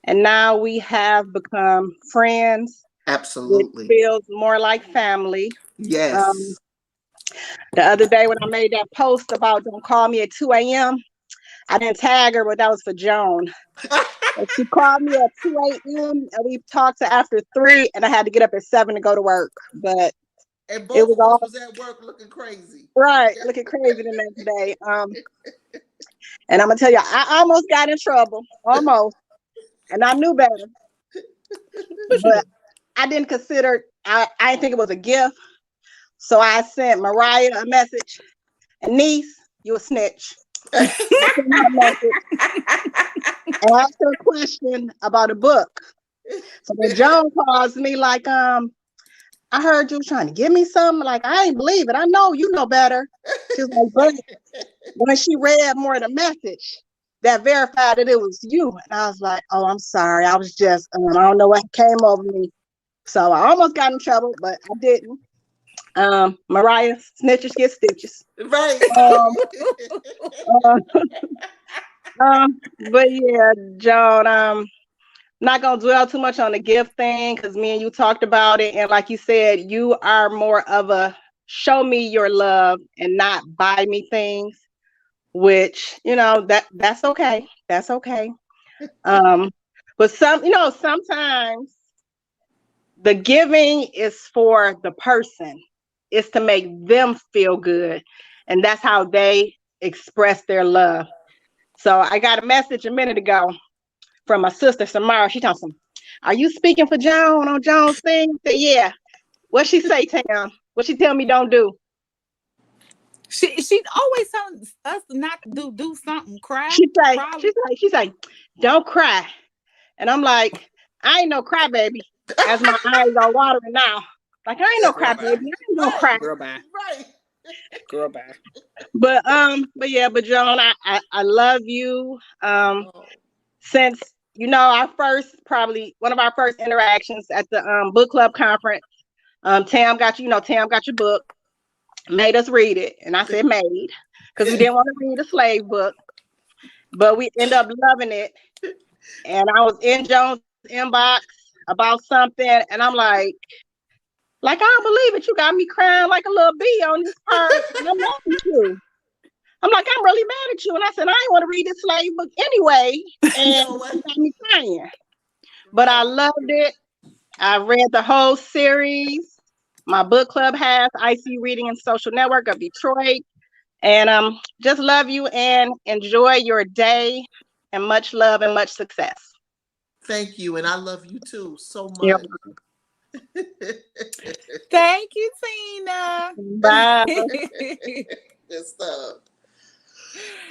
And now we have become friends. Absolutely. It feels more like family. Yes. The other day when I made that post about don't call me at 2 a.m., I didn't tag her, but that was for Joan. She called me at 2 a.m. and we talked to after 3, and I had to get up at 7 to go to work. But and both of us was at work looking crazy. Right, looking crazy the next day. And I'm gonna tell you, I almost got in trouble, almost, and I knew better. But I didn't consider. I didn't think it was a gift, so I sent Mariah a message. And niece, you a snitch. And I asked her a question about a book. So when Joan calls me like, I heard you trying to give me something. Like, I ain't believe it. I know you know better. She was like, but when she read more of the message, that verified that it was you. And I was like, oh, I'm sorry. I was just, I don't know what came over me. So I almost got in trouble, but I didn't. Mariah, snitches get stitches. Right. Um, uh, but yeah, Joan, not gonna dwell too much on the gift thing because me and you talked about it, and like you said, you are more of a show me your love and not buy me things, which that's okay. That's okay. Um, but sometimes the giving is for the person. It's to make them feel good, and that's how they express their love. So I got a message a minute ago from my sister Samara. She told me, "Are you speaking for Joan on Joan's thing?" I said, "Yeah." What she say, Tam? What she tell me don't do? She always telling us not to do something. Cry. She say, "Don't cry." And I'm like, I ain't no crybaby. As my eyes are watering now. Like I ain't no crybaby. I ain't no cry. Girl, bye. Right. Girl, bye. But Joan, I love you. Since our first, probably one of our first interactions at the book club conference, Tam got your book, made us read it, and I said made because we didn't want to read a slave book, but we end up loving it. And I was in Joan's inbox about something, and I'm like I don't believe it. You got me crying like a little bee on this part. And I'm mad at you. I'm like, I'm really mad at you. And I said, I ain't want to read this slave book anyway. And it got me crying. But I loved it. I read the whole series. My book club has IC Reading and Social Network of Detroit. And just love you and enjoy your day. And much love and much success. Thank you. And I love you too so much. Thank you, Tina. Bye. Good stuff.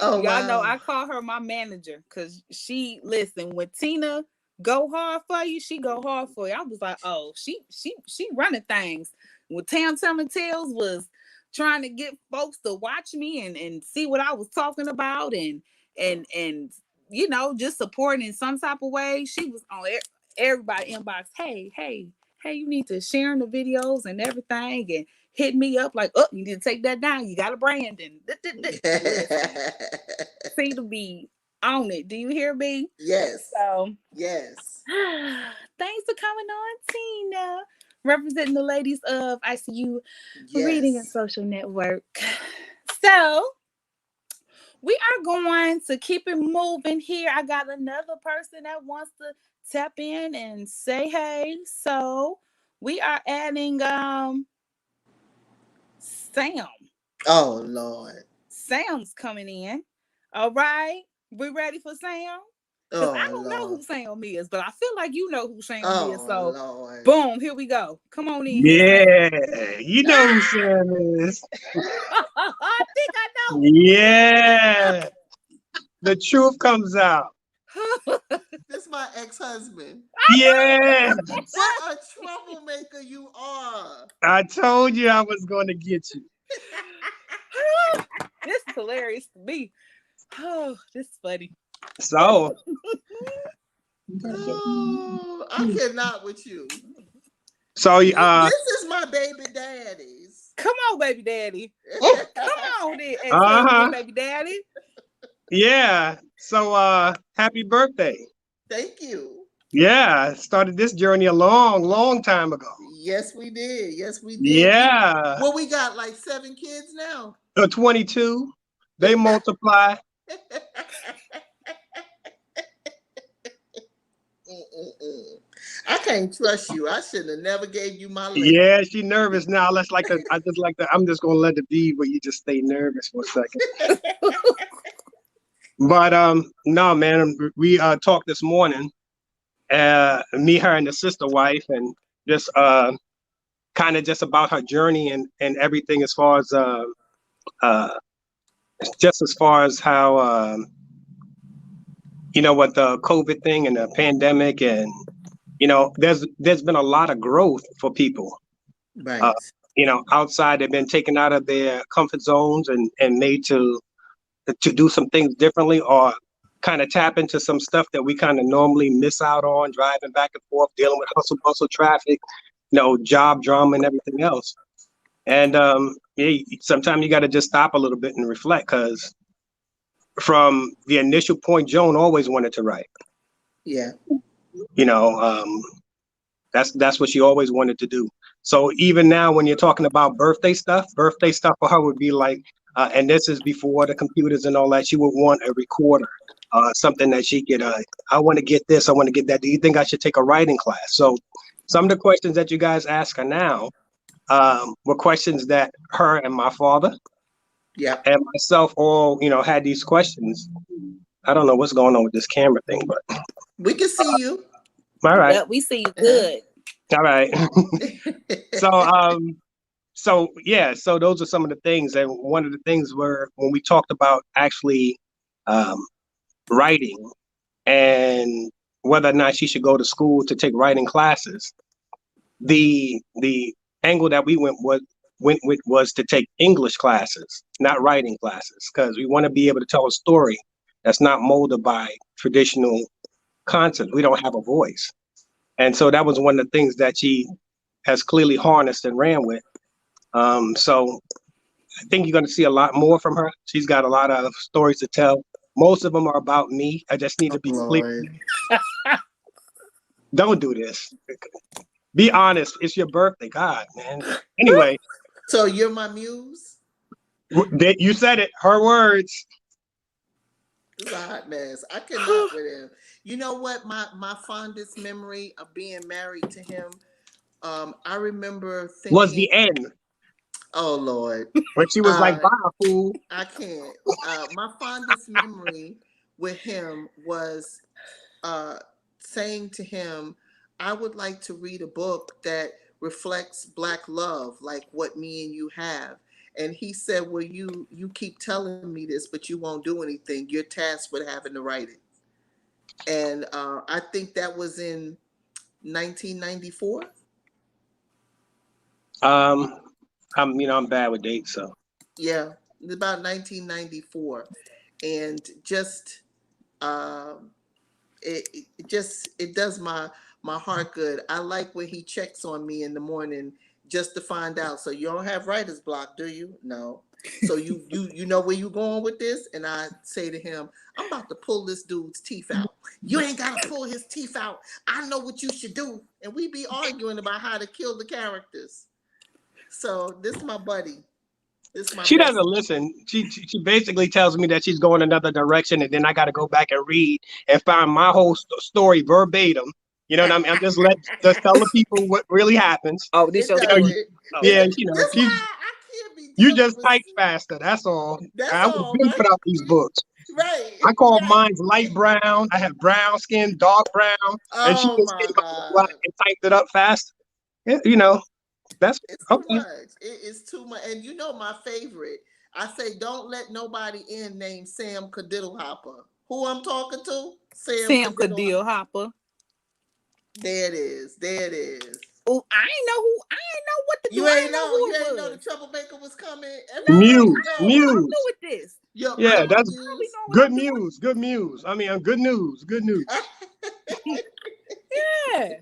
Oh, y'all know I call her my manager because she when Tina go hard for you, she go hard for you. I was like, oh, she running things. When Tam Telling Tales was trying to get folks to watch me and see what I was talking about and just supporting in some type of way, she was on everybody inbox. Hey, you need to share the videos and everything and hit me up like, oh, you need to take that down. You got a brand and seem to be on it. Do you hear me? Yes. So yes. Thanks for coming on, Tina. Representing the ladies of ICU Reading and Social Network. So we are going to keep it moving here. I got another person that wants to tap in and say hey. So we are adding Sam. Oh Lord. Sam's coming in. All right. We ready for Sam? Because I don't know who Sam is, but I feel like you know who Sam is. So Lord. Boom, here we go. Come on in. Yeah, you know who Sam is. I think I know. Yeah. The truth comes out. This is my ex-husband. Yeah. What a troublemaker you are. I told you I was going to get you. This is hilarious to me. Oh, this is funny. So. Oh, I cannot with you. So this is my baby daddy's. Come on, baby daddy. Come on, then, baby daddy. Yeah. So happy birthday. Thank you. Yeah, started this journey a long time ago. Yes, we did. Yeah. Well, we got like 7 kids now. 22. They multiply. I can't trust you. I should have never gave you my list. Yeah, she's nervous now. I'm just gonna let it be, but you just stay nervous for a second. But no, man, we talked this morning, me, her, and the sister wife, and just kind of just about her journey and everything as far as just as far as how with the COVID thing and the pandemic, and there's been a lot of growth for people. Right. Outside, they've been taken out of their comfort zones and made to do some things differently, or kind of tap into some stuff that we kind of normally miss out on, driving back and forth, dealing with hustle bustle traffic, job drama and everything else. And sometimes you got to just stop a little bit and reflect, because from the initial point, Joan always wanted to write. Yeah. You know, that's what she always wanted to do. So even now, when you're talking about birthday stuff for her would be like, and this is before the computers and all that, she would want a recorder, something that she could, I want to get this, I want to get that. Do you think I should take a writing class? So some of the questions that you guys ask her now were questions that her and my father and myself all, had these questions. I don't know what's going on with this camera thing, but we can see you. All right. Yep, we see you good. All right. So those are some of the things. And one of the things were when we talked about actually writing and whether or not she should go to school to take writing classes, the angle that we went with was to take English classes, not writing classes, because we want to be able to tell a story that's not molded by traditional concepts. We don't have a voice. And so that was one of the things that she has clearly harnessed and ran with. So I think you're going to see a lot more from her. She's got a lot of stories to tell. Most of them are about me. I just need to be clear. Don't do this. Be honest. It's your birthday. God, man. Anyway. So you're my muse? You said it. Her words. This is a hot mess. I cannot with him. You know what? My fondest memory of being married to him, I remember thinking, was the end. Oh Lord! When she was like, "Bye, fool." I can't. My fondest memory with him was saying to him, "I would like to read a book that reflects Black love, like what me and you have." And he said, "Well, you keep telling me this, but you won't do anything. You're tasked with having to write it." And I think that was in 1994. I'm bad with dates, so. Yeah, it's about 1994, and just it does my heart good. I like when he checks on me in the morning just to find out. So you don't have writer's block, do you? No. So you know where you going with this? And I say to him, I'm about to pull this dude's teeth out. You ain't gotta pull his teeth out. I know what you should do. And we be arguing about how to kill the characters. So this is my buddy. She doesn't listen. She basically tells me that she's going another direction, and then I got to go back and read and find my whole story verbatim. You know what I mean? I'm just tell the people what really happens. Oh, this your story. You just type faster. That's all. I was going to put out these books. Right. I call mine light brown. I have brown skin, dark brown, and she just came up black and typed it up fast. That's it's too much. It's too much. And you know my favorite. I say, don't let nobody in named Sam Cadiddle Hopper. Who I'm talking to? Sam Cadiddle Hopper. There it is. Oh, I ain't know what to do. You ain't know the troublemaker was coming. Muse. I'm new with this. Yeah, that's good news. Good news. I mean, good news. Good news. Yeah.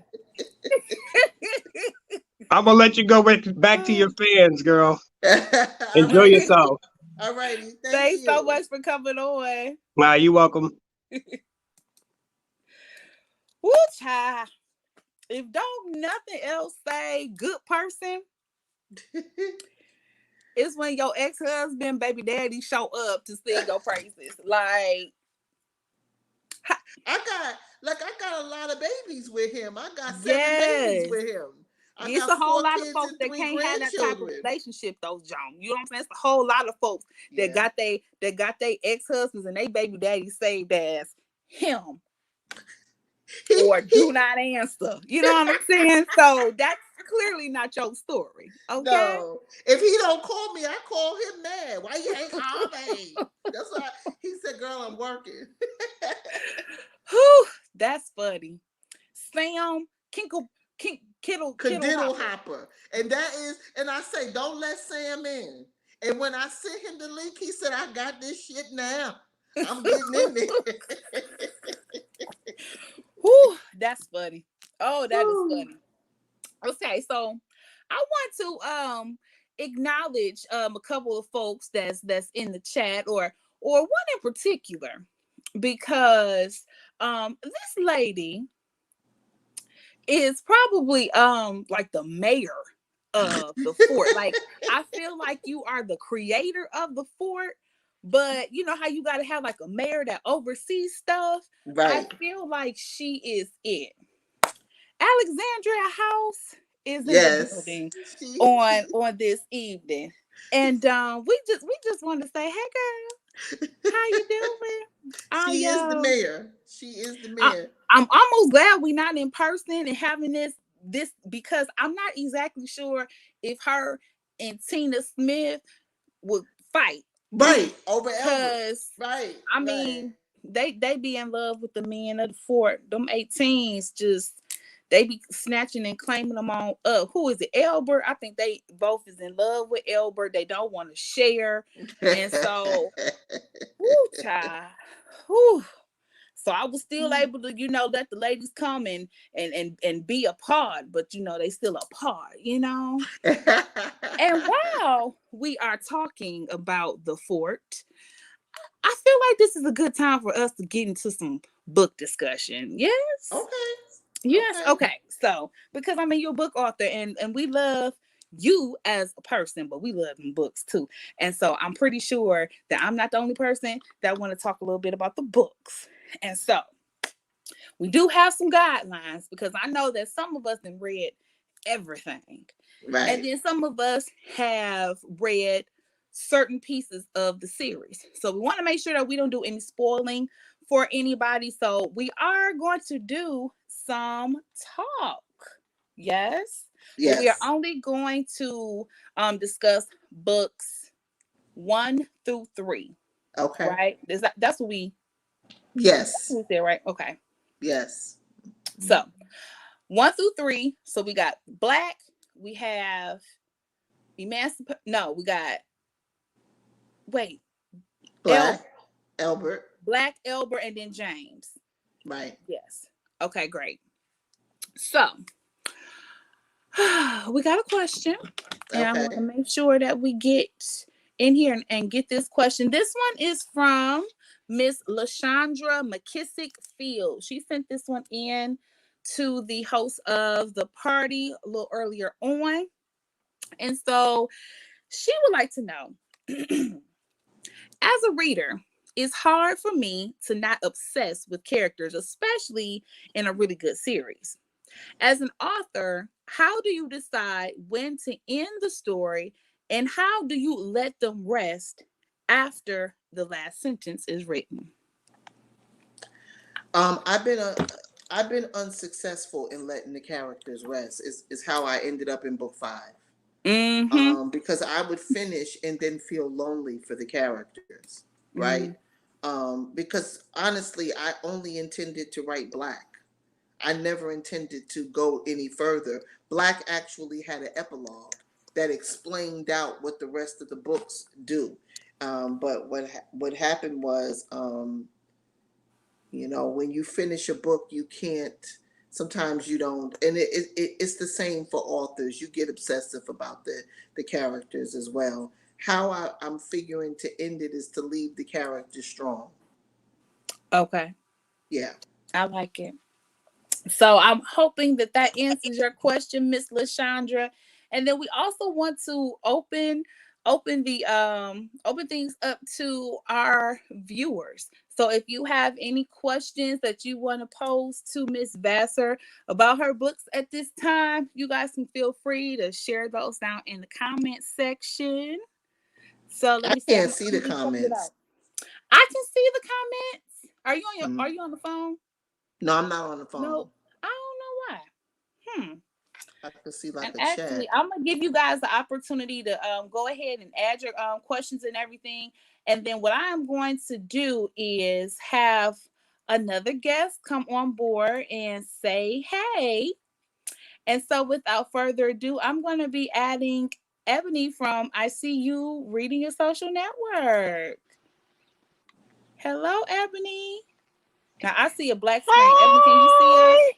I'm gonna let you go back to your fans, girl. Enjoy yourself. All righty. Thanks so much for coming on. Nah, you're welcome. Woo, child. If don't nothing else say good person, it's when your ex-husband, baby daddy show up to sing your praises. Like, I got a lot of babies with him. I got 7 babies with him. It's a whole lot of folks that can't have that type of relationship, though, Joan. You know what I'm saying? It's a whole lot of folks that got they ex-husbands and they baby daddies saved as him or do not answer. You know what I'm saying? So that's clearly not your story. Okay. No. If he don't call me, I call him mad. Why you ain't called me? That's why he said, "Girl, I'm working." Whew, that's funny. Sam Cadiddle Hopper. And I say, don't let Sam in. And when I sent him the link, he said, I got this shit now. I'm getting in there. Whew, that's funny. Oh, that is funny. Okay, so I want to acknowledge a couple of folks that's in the chat, or one in particular, because this lady is probably like the mayor of the fort. Like, I feel like you are the creator of the fort, but you know how you got to have like a mayor that oversees stuff. Right. I feel like she is it. Alexandria House is in the building on this evening, and we just want to say, hey girl, how you doing? She is the mayor. She is the mayor. I'm almost glad we not in person and having this because I'm not exactly sure if her and Tina Smith would fight. Right, over because right. I mean they be in love with the men of the fort. Them 18s just they be snatching and claiming them on who is it? Elbert. I think they both is in love with Elbert. They don't want to share. And so whoo, child. Whoo. So I was still able to, let the ladies come and be a part, but they still a part, And while we are talking about the fort, I feel like this is a good time for us to get into some book discussion. Yes? Okay. Yes. Okay. So, because you're a book author and we love you as a person, but we love them books too. And so I'm pretty sure that I'm not the only person that want to talk a little bit about the books. And so we do have some guidelines because I know that some of us have read everything. Right. And then some of us have read certain pieces of the series. So we want to make sure that we don't do any spoiling for anybody. So we are going to do some talk. Yes. Yes. But we are only going to discuss books 1 through 3. Okay. Right? That's what we. Yes. That's what we said, right? Okay. Yes. So 1 through 3. So we got Black. We have Emancipate. No, we got. Wait. Black. Elbert. Black, Elbert, and then James. Right. Yes. Okay, great. So we got a question. And I want to make sure that we get in here and get this question. This one is from Miss LaShondra McKissick Field. She sent this one in to the host of the party a little earlier on. And so she would like to know, as a reader, it's hard for me to not obsess with characters, especially in a really good series. As an author, how do you decide when to end the story, and how do you let them rest after the last sentence is written? I've been unsuccessful in letting the characters rest. Is how I ended up in book 5. Mm-hmm. Because I would finish and then feel lonely for the characters, right? Mm-hmm. Because honestly, I only intended to write Black. I never intended to go any further. Black actually had an epilogue that explained out what the rest of the books do. But what happened was, when you finish a book, you can't. Sometimes you don't, and it's the same for authors. You get obsessive about the characters as well. How I'm figuring to end it is to leave the characters strong. Okay. Yeah. I like it. So I'm hoping that answers your question, Miss LaShondra. And then we also want to open things up to our viewers. So if you have any questions that you want to pose to Miss Vassar about her books at this time, you guys can feel free to share those down in the comment section. So let me see. I can't see the comments. I can see the comments. Are you on Are you on the phone? No, I'm not on the phone. No, I don't know why. I can see like and a actually, chat. I'm gonna give you guys the opportunity to go ahead and add your questions and everything. And then what I'm going to do is have another guest come on board and say hey. And so without further ado, I'm going to be adding Ebony from I See You Reading Your Social Network. Hello, Ebony. Now I see a black screen. Hi. Ebony, can you see us?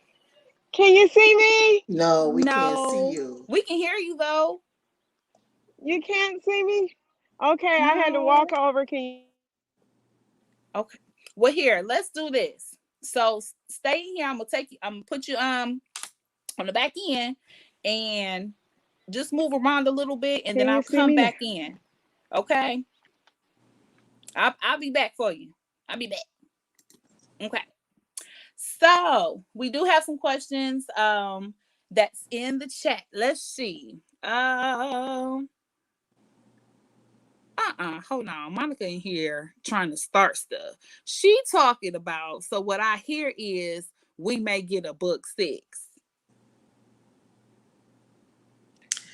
Can you see me? No, we can't see you. We can hear you though. You can't see me? Okay, I had to walk over. Can you? Okay. Well, here, let's do this. So stay here. I'm gonna put you on the back end and just move around a little bit and then Can you I'll see come me? back in. Okay. I'll be back for you. I'll be back. Okay. So we do have some questions that's in the chat. Let's see. Hold on. Monica in here trying to start stuff. She talking about, so what I hear is we may get a book 6.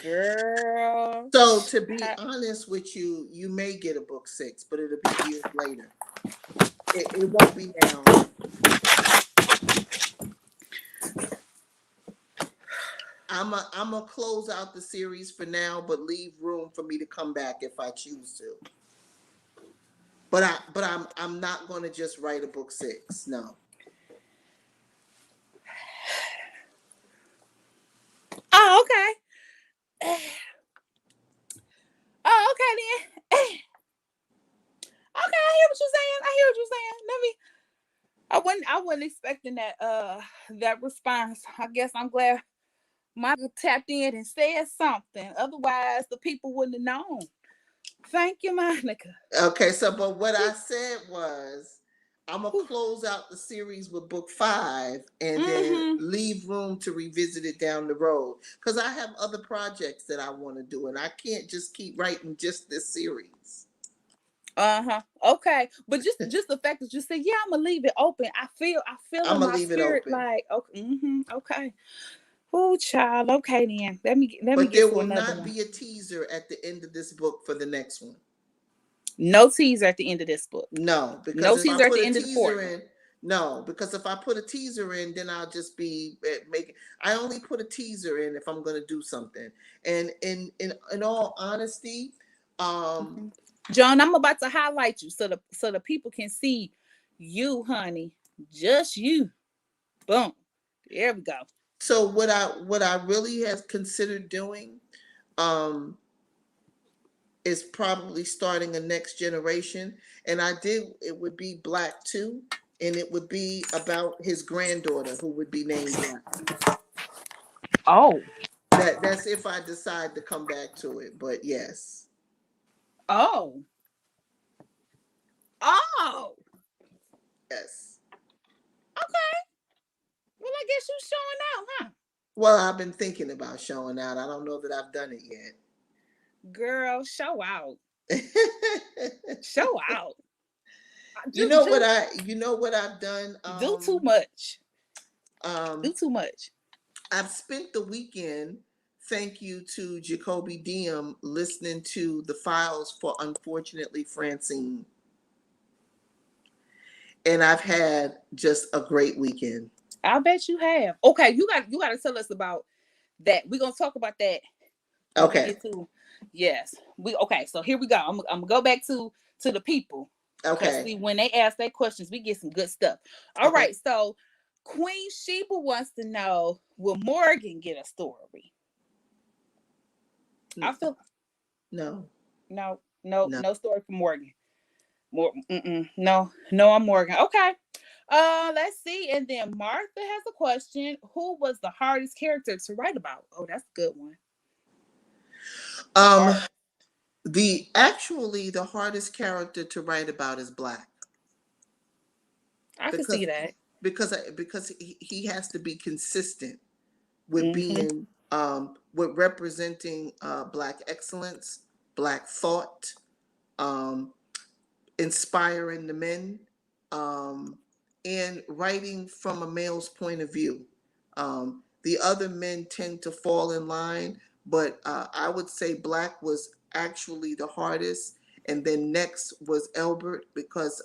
Girl. So to be honest with you, you may get a book 6, but it'll be years later. It won't be now. I'm a close out the series for now, but leave room for me to come back if I choose to. But I'm not going to just write a book 6. No. Oh, okay. Oh, okay then. Okay, I hear what you're saying. I wasn't expecting that response. I guess I'm glad Monica tapped in and said something. Otherwise, the people wouldn't have known. Thank you, Monica. Okay, so but what I said was I'm gonna close out the series with book 5 and then leave room to revisit it down the road because I have other projects that I want to do and I can't just keep writing just this series. Okay, but just the fact that you said, yeah, I'm gonna leave it open. I feel in my spirit like, okay, okay. Oh, child. Okay, then let me get there to will another not one. be a teaser at the end of this book for the next one. No teaser at the end of this book. No, because no if teaser I at put the a end of the teaser fourth. in, no, because if I put a teaser in, then I'll just be making. I only put a teaser in if I'm going to do something. And in all honesty, John, I'm about to highlight you so the people can see you, honey, just you. Boom, there we go. So what I really have considered doing, is probably starting a next generation, and it would be Black too, and it would be about his granddaughter who would be named Black. Oh. That's if I decide to come back to it, but yes. Oh. Yes. Okay. Well, I guess you're showing out, huh? Well, I've been thinking about showing out. I don't know that I've done it yet. Girl, show out. Show out. You know what I've done? Do too much. Do too much. I've spent the weekend, thank you to Jacoby Diem, listening to the files for Unfortunately Francine. And I've had just a great weekend. I bet you have. Okay, you got to tell us about that. We're gonna talk about that. Okay. Yes. Okay. So here we go. I'm gonna go back to the people. Okay. See, when they ask their questions, we get some good stuff. All right. So Queen Sheba wants to know: will Morgan get a story? I feel no story for Morgan. No, I'm Morgan. Okay. Let's see. And then Martha has a question. Who was the hardest character to write about? Oh, that's a good one. The hardest character to write about is Black. I can see that. Because he has to be consistent with being with representing Black excellence, Black thought, inspiring the men, and writing from a male's point of view. The other men tend to fall in line, but I would say Black was actually the hardest, and then next was Elbert, because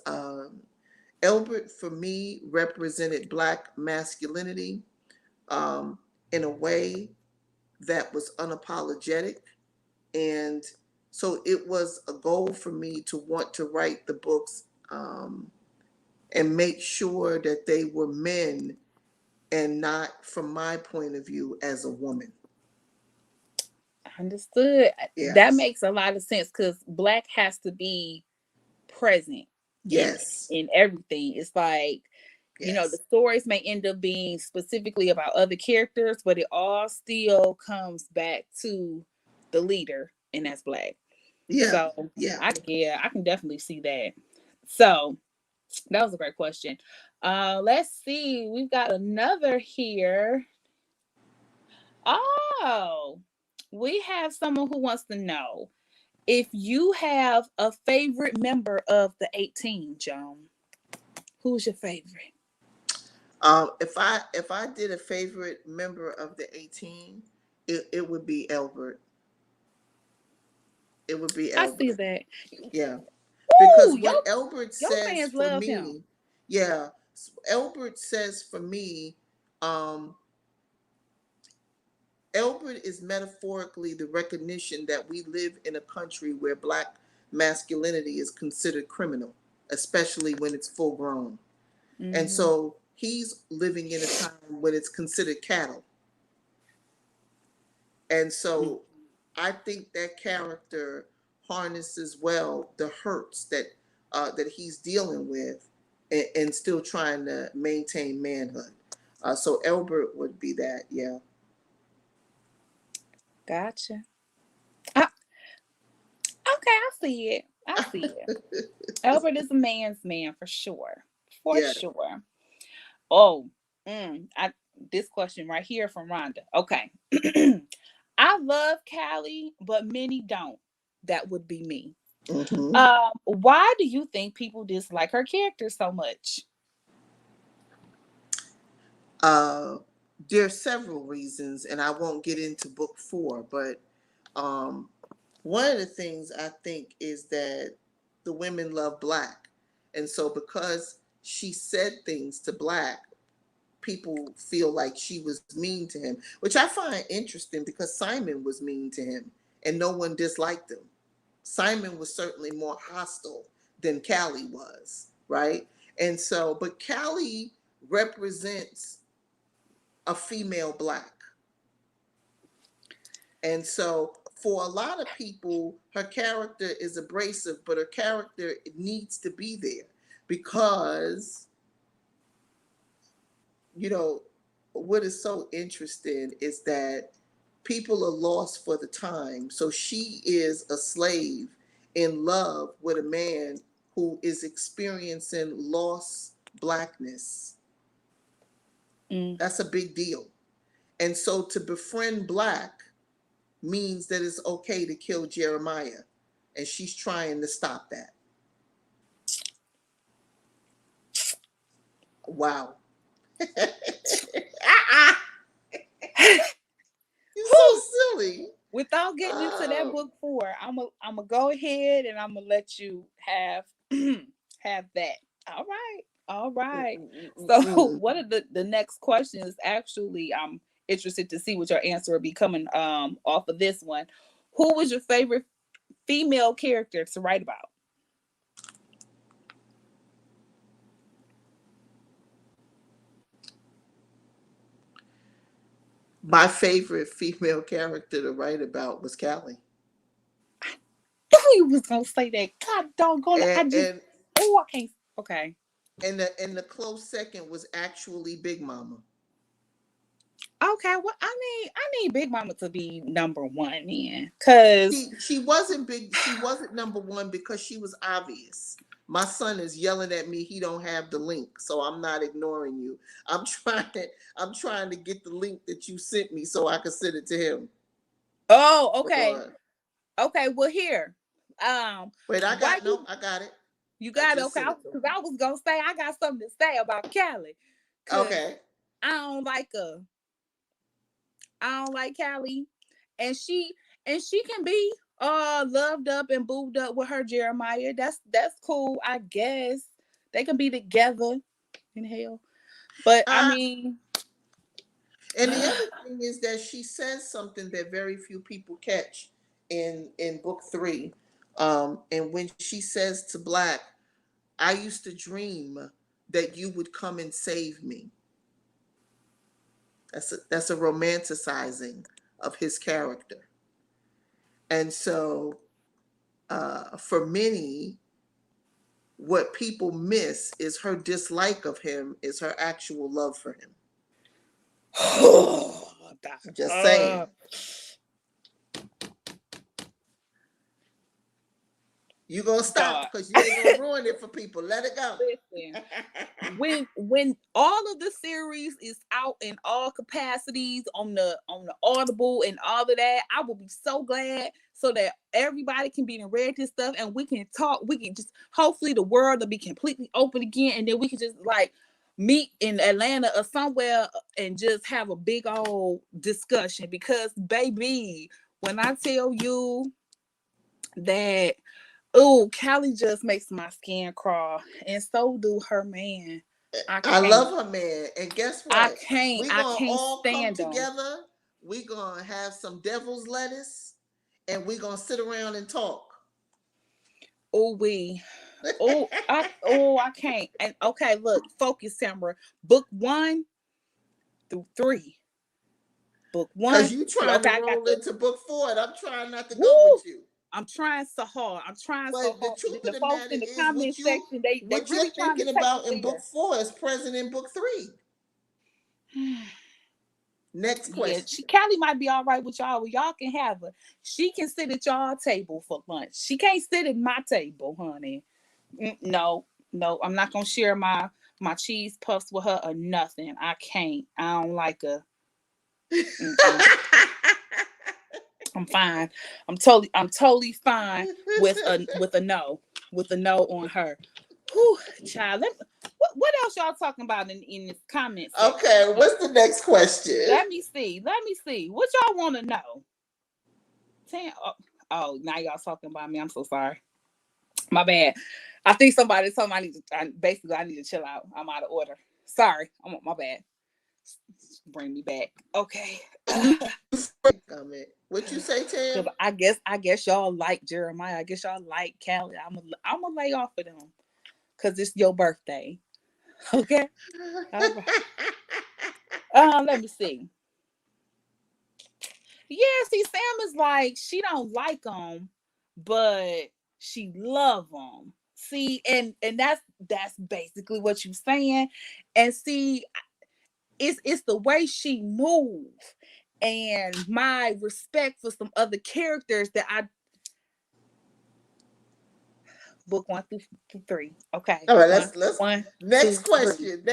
Elbert for me represented Black masculinity in a way that was unapologetic, and so it was a goal for me to want to write the books and make sure that they were men and not from my point of view as a woman. Understood. Yeah. That makes a lot of sense because Black has to be present Yes. in everything. It's like, you know, the Yes. stories may end up being specifically about other characters, but it all still comes back to the leader, and that's Black. Yeah. So Yeah. I can definitely see that. So that was a great question. Let's see. We've got another here. Oh, we have someone who wants to know if you have a favorite member of the 18, Joan. Who's your favorite? If I did a favorite member of the 18, it would be Albert. It would be I see Albert. that. Yeah. Because Ooh, what Albert your says fans for love him. me, yeah, Albert says for me, Albert is metaphorically the recognition that we live in a country where Black masculinity is considered criminal, especially when it's full grown. And so he's living in a time when it's considered cattle. And so I think that character harnesses well the hurts that he's dealing with and still trying to maintain manhood. So Albert would be that, yeah. Gotcha. Okay, I see it. I see it. Albert is a man's man for sure. For Yeah. sure. Oh, this question right here from Rhonda. Okay. I love Callie, but many don't. That would be me. Mm-hmm. Why do you think people dislike her character so much? There are several reasons, and I won't get into book 4, but one of the things I think is that the women love Black. And so because she said things to Black, people feel like she was mean to him, which I find interesting because Simon was mean to him and no one disliked him. Simon was certainly more hostile than Callie was, right? And so, but Callie represents a female Black. And so for a lot of people, her character is abrasive, but her character needs to be there because, you know, what is so interesting is that people are lost for the time. So she is a slave in love with a man who is experiencing lost Blackness. That's a big deal. And so to befriend Black means that it's okay to kill Jeremiah. And she's trying to stop that. Wow. You're so silly. Without getting into that book 4, I'm gonna go ahead and I'm gonna let you have have that. All right. So what are the next questions? Actually, I'm interested to see what your answer will be coming off of this one. Who was your favorite female character to write about? My favorite female character to write about was Callie. You was gonna say that. God doggone it. I can't. Okay. And the close second was actually Big Mama. Okay, well, I need Big Mama to be number 1 then, cause she wasn't big. She wasn't number 1 because she was obvious. My son is yelling at me. He don't have the link, so I'm not ignoring you. I'm trying to get the link that you sent me so I can send it to him. Oh, okay. Okay, well here. Wait, I got it. You got it, okay? Because I was gonna say I got something to say about Callie. Okay. I don't like her. I don't like Callie, and she can be loved up and boobed up with her Jeremiah. That's cool, I guess. They can be together in hell, but I mean. And the other thing is that she says something that very few people catch in book 3, and when she says to Black, "I used to dream that you would come and save me." That's a romanticizing of his character. And so for many, what people miss is her dislike of him is her actual love for him. Just saying. You gonna stop because you ain't gonna ruin it for people. Let it go. Listen, when all of the series is out in all capacities on the Audible and all of that, I will be so glad so that everybody can be read this stuff and we can talk. We can just hopefully the world will be completely open again, and then we can just like meet in Atlanta or somewhere and just have a big old discussion. Because baby, when I tell you that, oh, Callie just makes my skin crawl, and so do her man. I love her man, and guess what? I can't all stand come together. We gonna have some devil's lettuce, and we gonna sit around and talk. I can't. And okay, look, focus, Tamara. Book 1 through 3. Book 1. Because you trying to roll into book 4, and I'm trying not to go with you. I'm trying so hard. The truth of the folks matter in the is, comment section, they what really you're thinking about in book 4 is present in book 3. Next question. Yeah, Callie might be all right with y'all. Well, y'all can have her. She can sit at y'all table for lunch. She can't sit at my table, honey. No, I'm not gonna share my cheese puffs with her or nothing. I can't. I don't like her. I'm fine. I'm totally fine with a no on her. Whew, child. What else y'all talking about in this comment section? Okay, what's the next question? Let me see. What y'all want to know? Oh, now y'all talking about me. I'm so sorry. My bad. I think somebody told me I need to chill out. I'm out of order. Sorry. My bad. Bring me back. Okay. What you say, Tam? I guess y'all like Jeremiah. I guess y'all like Callie. I'm gonna lay off of them because it's your birthday. Okay. All right. Let me see. Yeah, see, Sam is like, she don't like them, but she love them. See, and that's basically what you're saying. And see, it's the way she move and my respect for some other characters that I book 1 through 3. Okay. All right, let's next question.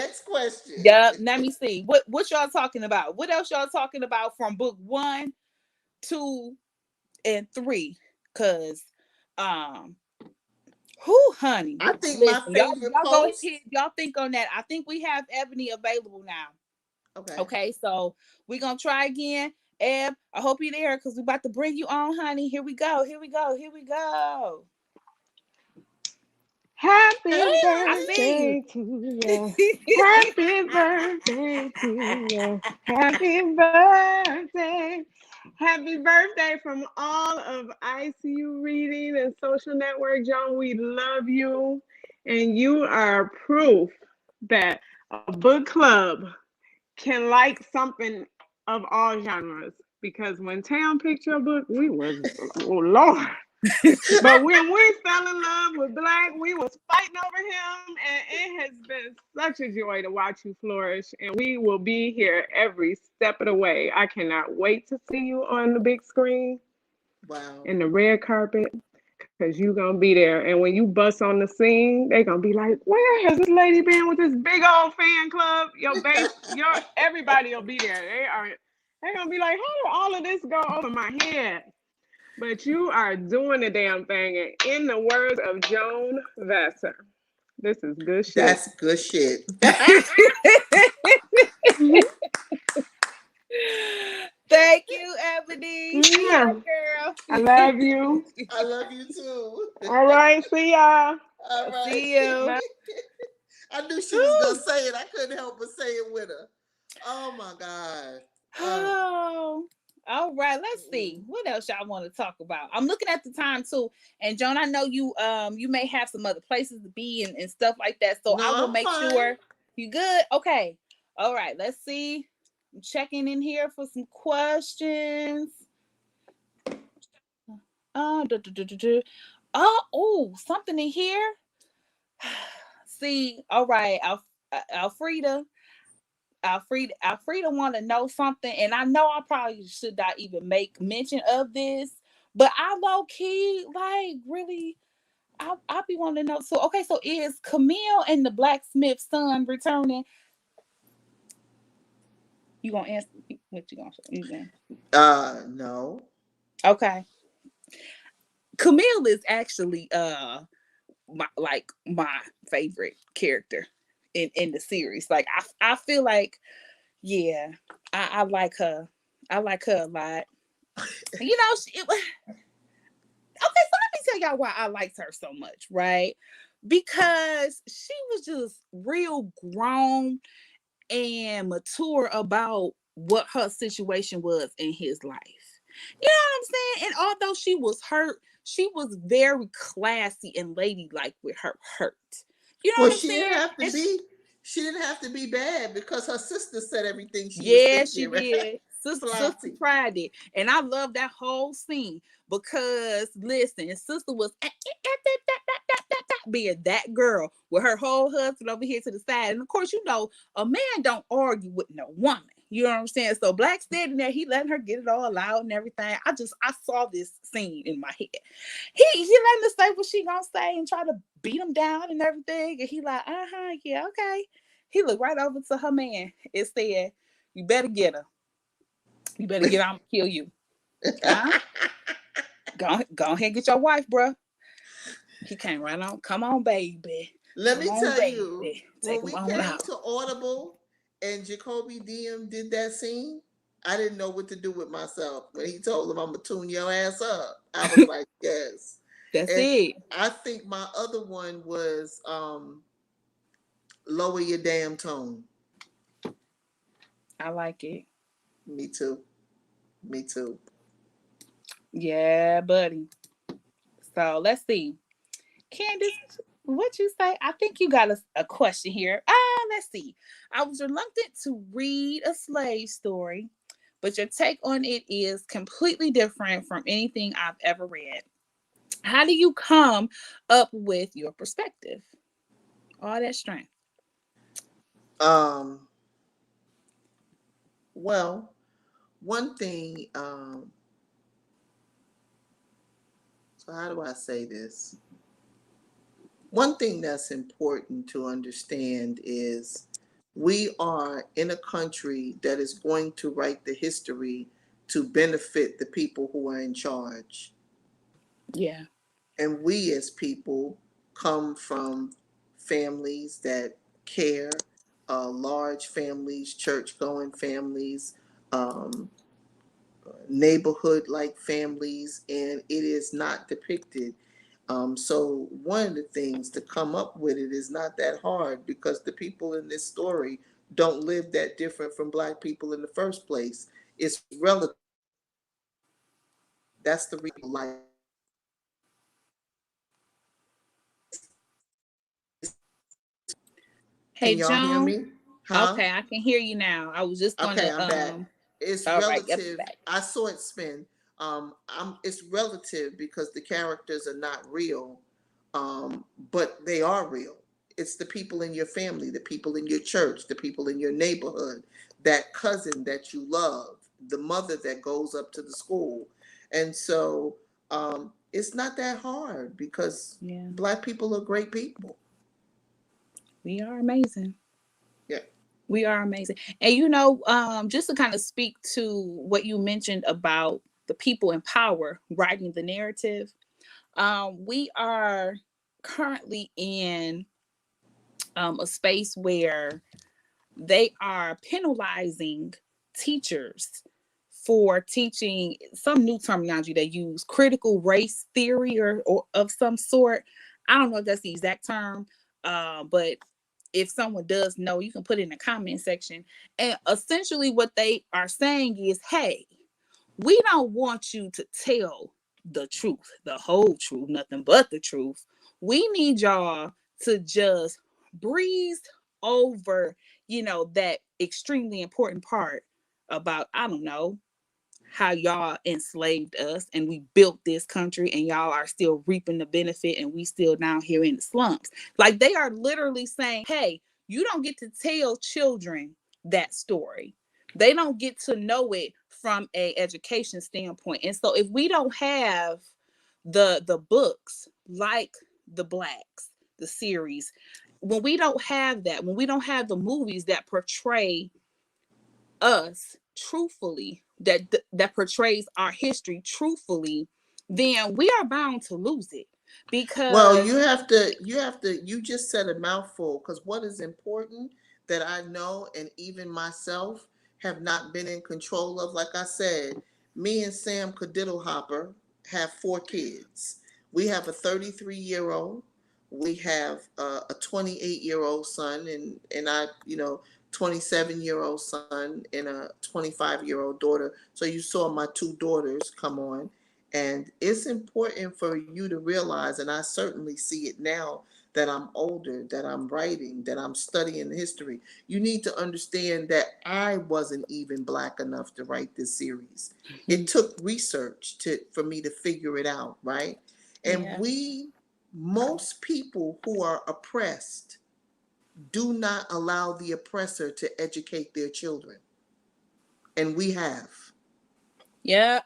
Yeah, let me see. What y'all talking about? What else y'all talking about from book 1, 2, and 3? Cause honey. I think Listen, my favorite y'all post. go ahead. Y'all think on that. I think we have Ebony available now. Okay, so we're gonna try again. Eb, I hope you're there because we're about to bring you on, honey. Here we go. Happy birthday to you. Happy birthday to you. Happy birthday. Happy birthday from all of ICU Reading and Social Network. Joan, we love you. And you are proof that a book club can like something of all genres. Because when Tam picked your book, we was, oh Lord. But when we fell in love with Black, we was fighting over him, and it has been such a joy to watch you flourish, and we will be here every step of the way. I cannot wait to see you on the big screen. Wow. In the red carpet, because you're going to be there. And when you bust on the scene, they're going to be like, where has this lady been with this big old fan club? Everybody will be there. They're going to be like, how did all of this go over my head? But you are doing the damn thing. And in the words of Joan Vassar, this is good shit. That's good shit. Thank you, Ebony. Yeah. Girl. I love you. I love you too. All right. See y'all. All right. See you. Bye. I knew she was going to say it. I couldn't help but say it with her. Oh, my God. Oh. All right, let's see. What else y'all want to talk about? I'm looking at the time too. And Joan, I know you may have some other places to be and stuff like that. So no, I will I'm make fine. sure you good. Okay. All right, let's see. I'm checking in here for some questions. Oh, something in here. See, all right, Alfreda. Alfreda want to know something, and I know I probably should not even make mention of this, but I low key like really. I be wanting to know. So okay, so is Camille and the blacksmith's son returning? You gonna answer? What you gonna say? You gonna... No. Okay. Camille is actually my favorite character in the series. Like I feel like, yeah, I like her. I like her a lot. You know, okay, so let me tell y'all why I liked her so much, right? Because she was just real grown and mature about what her situation was in his life. You know what I'm saying? And although she was hurt, she was very classy and ladylike with her hurt. You know Well, what I'm saying? she didn't have to be bad because her sister said everything she was Yeah, she thinking. Right? did. Sister tried it. And I love that whole scene because, listen, sister was being that girl with her whole husband over here to the side. And of course, you know, a man don't argue with no woman. You know what I'm saying? So Black standing there, he letting her get it all out and everything. I saw this scene in my head. He letting her say what she gonna say and try to beat him down and everything. And he like, yeah, okay. He looked right over to her man and said, "You better get her. You better get her. I'm gonna kill you. Go ahead and get your wife, bro." He came right on. Come on, baby. Let me tell baby. you, when we came to Audible and Jacoby DM did that scene, I didn't know what to do with myself. When he told him, "I'm gonna tune your ass up," I was like, "Yes." That's it. I think my other one was "Lower Your Damn Tone." I like it. Me too. Me too. Yeah, buddy. So let's see. Candace, what you say? I think you got a question here. Let's see. I was reluctant to read a slave story, but your take on it is completely different from anything I've ever read. How do you come up with your perspective? All that strength. Well, one thing, so how do I say this? One thing that's important to understand is we are in a country that is going to write the history to benefit the people who are in charge. Yeah. And we as people come from families that care, large families, church going families, neighborhood like families, and it is not depicted. So one of the things to come up with it is not that hard because the people in this story don't live that different from Black people in the first place. It's relative. That's the real life. Hey, Can y'all hear Joan. me? Huh? Okay, I can hear you now. I was just Okay, gonna I'm back. It's all right, yep, relative. back. I saw it spin. It's relative because the characters are not real, but they are real. It's the people in your family, the people in your church, the people in your neighborhood, that cousin that you love, the mother that goes up to the school, and so it's not that hard because Black people are great people. We are amazing. Yeah. We are amazing. And you know, just to kind of speak to what you mentioned about the people in power writing the narrative, we are currently in a space where they are penalizing teachers for teaching some new terminology they use, critical race theory or of some sort. I don't know if that's the exact term, but if someone does know, you can put it in the comment section. And essentially what they are saying is, hey, we don't want you to tell the truth, the whole truth, nothing but the truth. We need y'all to just breeze over, you know, that extremely important part about, I don't know, how y'all enslaved us and we built this country and y'all are still reaping the benefit and we still down here in the slums. Like they are literally saying, hey, you don't get to tell children that story. They don't get to know it from a education standpoint. And so if we don't have the books like the Blacks, the series, when we don't have that, when we don't have the movies that portray us truthfully, that portrays our history truthfully, then we are bound to lose it. Because well, you just said a mouthful, because what is important that I know and even myself have not been in control of, like I said, me and Sam Cadiddlehopper have 4 kids. We have a 33-year-old, we have a 28-year-old son, and I, 27-year-old son and a 25-year-old daughter. So you saw my 2 daughters come on. And it's important for you to realize, and I certainly see it now that I'm older, that I'm writing, that I'm studying history. You need to understand that I wasn't even Black enough to write this series. It took research for me to figure it out, right? And most people who are oppressed do not allow the oppressor to educate their children. And we have. Yeah.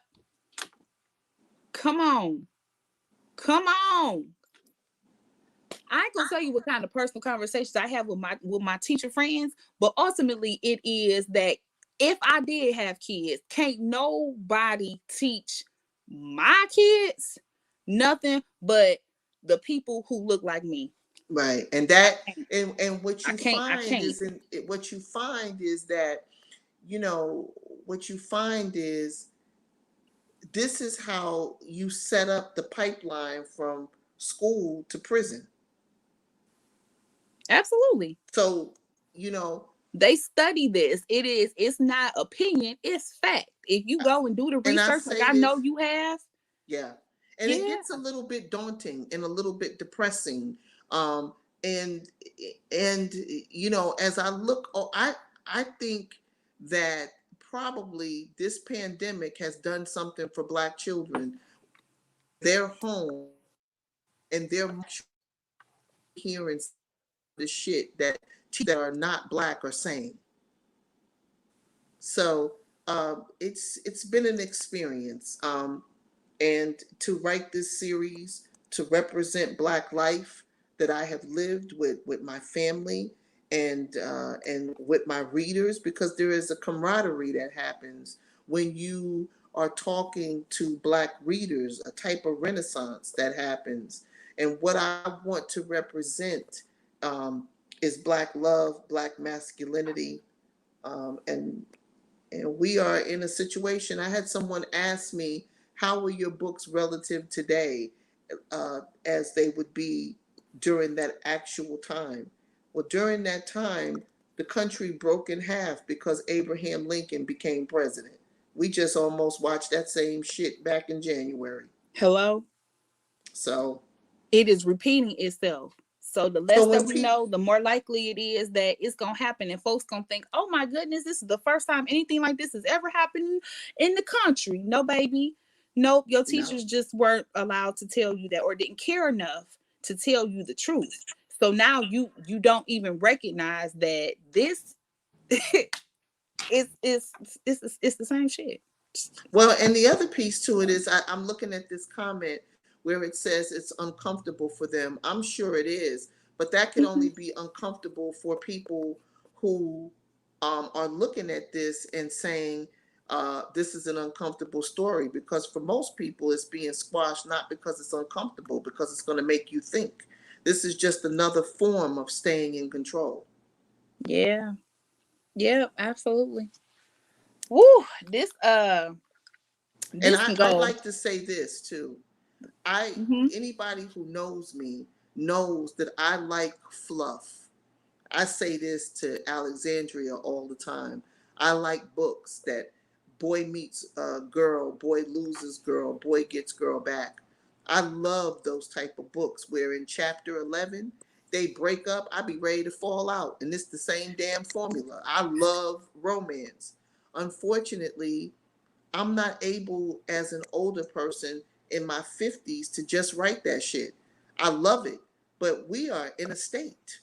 Come on. I ain't gonna tell you what kind of personal conversations I have with my teacher friends, but ultimately it is that if I did have kids, can't nobody teach my kids nothing but the people who look like me. Right. And what you find is that, what you find is this is how you set up the pipeline from school to prison. Absolutely. So, they study this. It's not opinion, it's fact. If you go and do the research like I know you have. Yeah. And it gets a little bit daunting and a little bit depressing. And as I look, I think that probably this pandemic has done something for Black children. They're home and they're hearing the shit that teachers that are not Black are saying. So it's been an experience. And to write this series, to represent Black life that I have lived with my family and with my readers, because there is a camaraderie that happens when you are talking to Black readers, a type of renaissance that happens. And what I want to represent is Black love, Black masculinity, and we are in a situation. I had someone ask me, how are your books relative today as they would be during that actual time? Well, during that time, the country broke in half because Abraham Lincoln became president. We just almost watched that same shit back in January. Hello? So it is repeating itself. So the less that we know, the more likely it is that it's going to happen. And folks going to think, oh my goodness, this is the first time anything like this has ever happened in the country. No, baby. Nope. Your teachers just weren't allowed to tell you that or didn't care enough to tell you the truth. So now you don't even recognize that this it's the same shit. Well, and the other piece to it is I'm looking at this comment where it says it's uncomfortable for them. I'm sure it is, but that can only be uncomfortable for people who are looking at this and saying this is an uncomfortable story, because for most people it's being squashed not because it's uncomfortable, because it's going to make you think. This is just another form of staying in control. Yeah. Yeah, absolutely. Woo, this and I'd like to say this too. Anybody who knows me knows that I like fluff. I say this to Alexandria all the time. I like books that boy meets girl, boy loses girl, boy gets girl back. I love those type of books where in chapter 11 they break up, I be ready to fall out, and it's the same damn formula. I love romance. Unfortunately, I'm not able as an older person in my 50s to just write that shit. I love it, but we are in a state.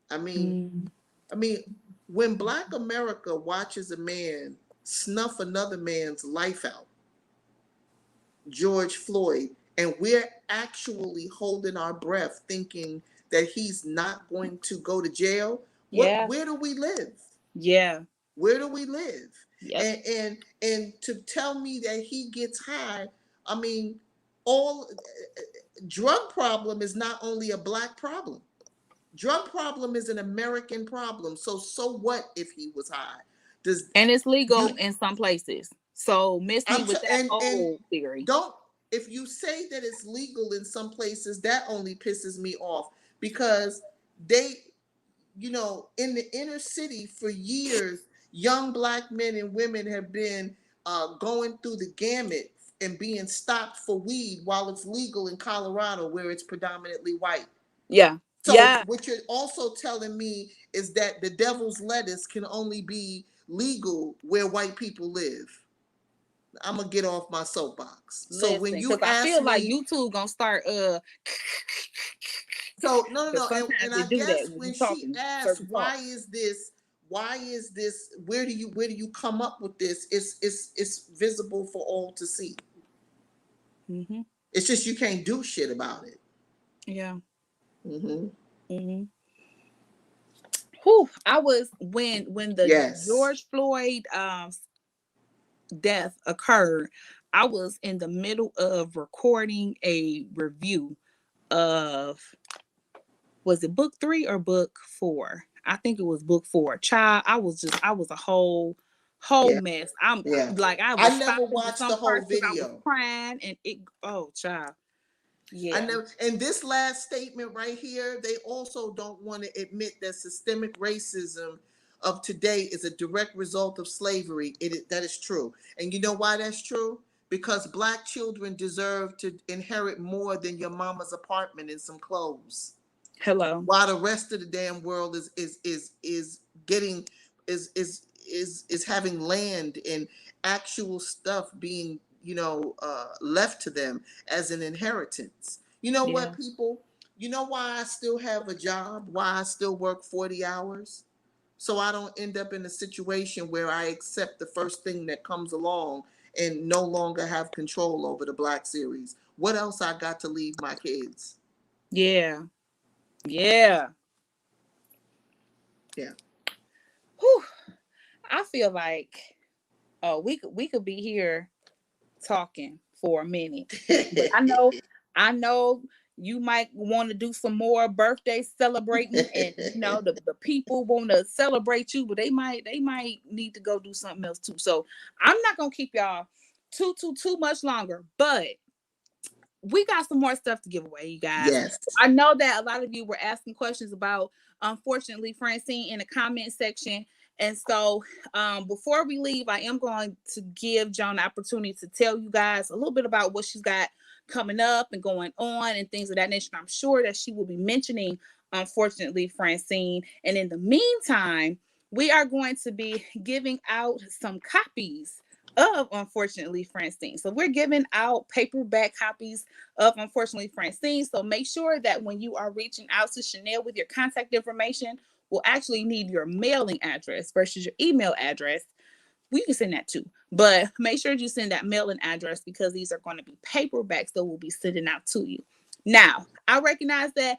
I mean, when Black America watches a man snuff another man's life out, George Floyd, and we're actually holding our breath thinking that he's not going to go to jail, where do we live? Yeah. Where do we live? Yep. And to tell me that he gets high, I mean, all drug problem is not only a Black problem. Drug problem is an American problem. So what if he was high? And it's legal in some places. So miss me with that old theory. Don't, if you say that it's legal in some places, that only pisses me off, because they, you know, in the inner city for years, young Black men and women have been going through the gamut and being stopped for weed while it's legal in Colorado, where it's predominantly white. Yeah. So what you're also telling me is that the devil's lettuce can only be legal where white people live. I'm gonna get off my soapbox. Listen, so when you ask I feel me, like YouTube gonna start so no, and I guess when when she asks why is this, where do you come up with this, it's visible for all to see. Mm-hmm. It's just you can't do shit about it. Yeah. Mm-hmm. Mm-hmm. Whew, I was when the George Floyd death occurred, I was in the middle of recording a review of, was it book 3 or book 4? I think it was book 4. Child, I was a whole mess. I'm like, I never watched the whole video. I was crying and child. Yeah. I know. And this last statement right here, they also don't want to admit that systemic racism of today is a direct result of slavery. That is true. And you know why that's true? Because Black children deserve to inherit more than your mama's apartment and some clothes. Hello. While the rest of the damn world is getting is having land and actual stuff being, you know, left to them as an inheritance. You know what, people? You know why I still have a job? Why I still work 40 hours? So I don't end up in a situation where I accept the first thing that comes along and no longer have control over the Black series. What else I got to leave my kids? Yeah. Yeah. Yeah. Whew. I feel like we could be here talking for a minute. But I know you might want to do some more birthday celebrating, and you know the people want to celebrate you, but they might need to go do something else too. So I'm not gonna keep y'all too much longer, but we got some more stuff to give away, you guys. Yes. I know that a lot of you were asking questions about, unfortunately, Francine in the comment section. And so before we leave, I am going to give Joan the opportunity to tell you guys a little bit about what she's got coming up and going on and things of that nature. I'm sure that she will be mentioning, unfortunately, Francine. And in the meantime, we are going to be giving out some copies of Unfortunately Francine. So we're giving out paperback copies of Unfortunately Francine. So make sure that when you are reaching out to Chanel with your contact information, we'll actually need your mailing address versus your email address. We can send that too, but make sure you send that mailing address because these are going to be paperbacks that we'll be sending out to you. Now, I recognize that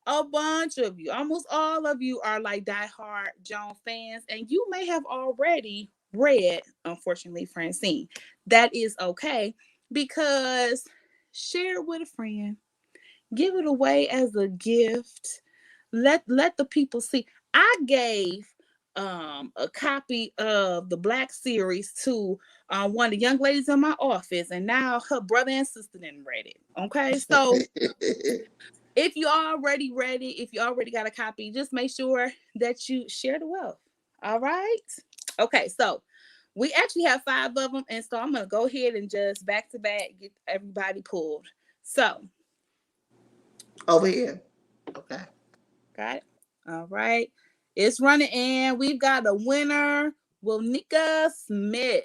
a bunch of you, almost all of you, are like diehard Joan fans, and you may have already read Unfortunately Francine. That is okay, because share it with a friend, give it away as a gift, let the people see. I gave a copy of the Black series to one of the young ladies in my office, and now her brother and sister didn't read it. Okay, so if you already read it, if you already got a copy, just make sure that you share the wealth. All right. Okay, so we actually have 5 of them, and so I'm gonna go ahead and just back to back get everybody pulled. So over here. Okay. Got it. All right. It's running, and we've got a winner, Wilnika Smith.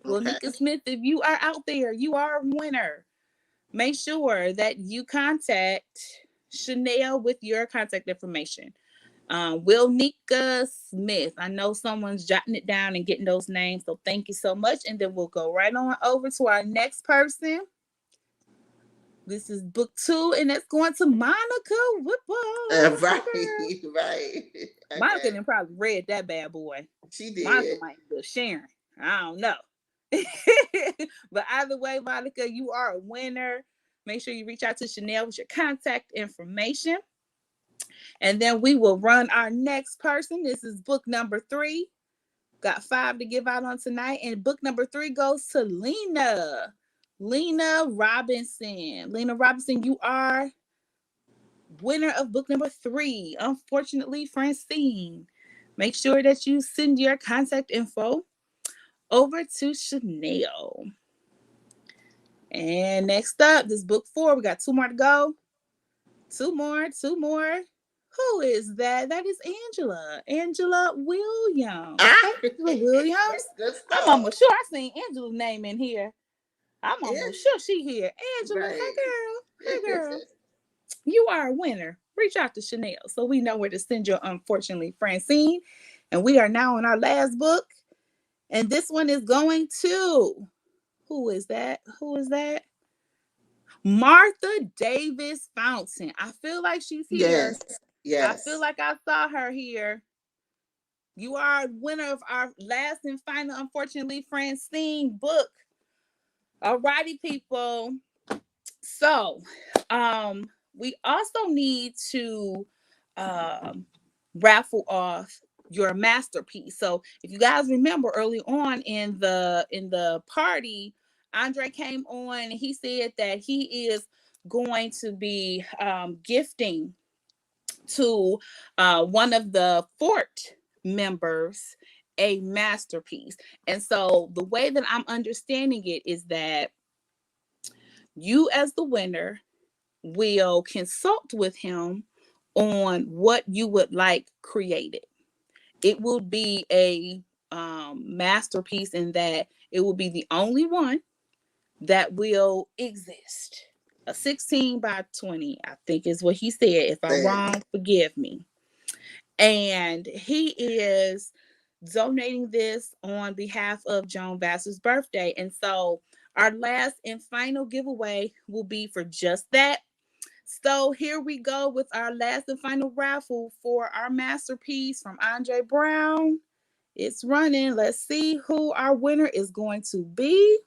Well, Okay. Nika Smith, if you are out there, you are a winner. Make sure that you contact Chanel with your contact information. Will Nika Smith. I know someone's jotting it down and getting those names. So thank you so much. And then we'll go right on over to our next person. This is book 2, and it's going to Monica Whipple. Right, right. Monica done probably read that bad boy. She did. Monica might be sharing. I don't know. But either way, Monica, you are a winner. Make sure you reach out to Chanel with your contact information. And then we will run our next person. This is book number 3. Got 5 to give out on tonight. And book number 3 goes to Lena. Lena Robinson. Lena Robinson, you are winner of book number 3. Unfortunately, Francine. Make sure that you send your contact info over to Chanel. And next up, this book 4. We got 2 more to go. Two more. Who is that? That is Angela. Angela Williams. Angela Williams. I'm almost sure I seen Angela's name in here. I'm almost sure she here. Angela, right. Hey girl. You are a winner. Reach out to Chanel so we know where to send you, unfortunately, Francine. And we are now on our last book. And this one is going to, who is that? Martha Davis Fountain. I feel like she's here. Yes. I feel like I saw her here. You are a winner of our last and final, unfortunately, Francine book. Alrighty, people. So, we also need to raffle off your masterpiece. So, if you guys remember early on in the party, Andre came on and he said that he is going to be gifting to one of the fort members a masterpiece. And so the way that I'm understanding it is that you as the winner will consult with him on what you would like created. It will be a masterpiece in that it will be the only one that will exist. A 16 by 20, I think is what he said. If I'm wrong, forgive me. And he is donating this on behalf of Joan Vassar's birthday. And so our last and final giveaway will be for just that. So here we go with our last and final raffle for our masterpiece from Andre Brown. It's running. Let's see who our winner is going to be.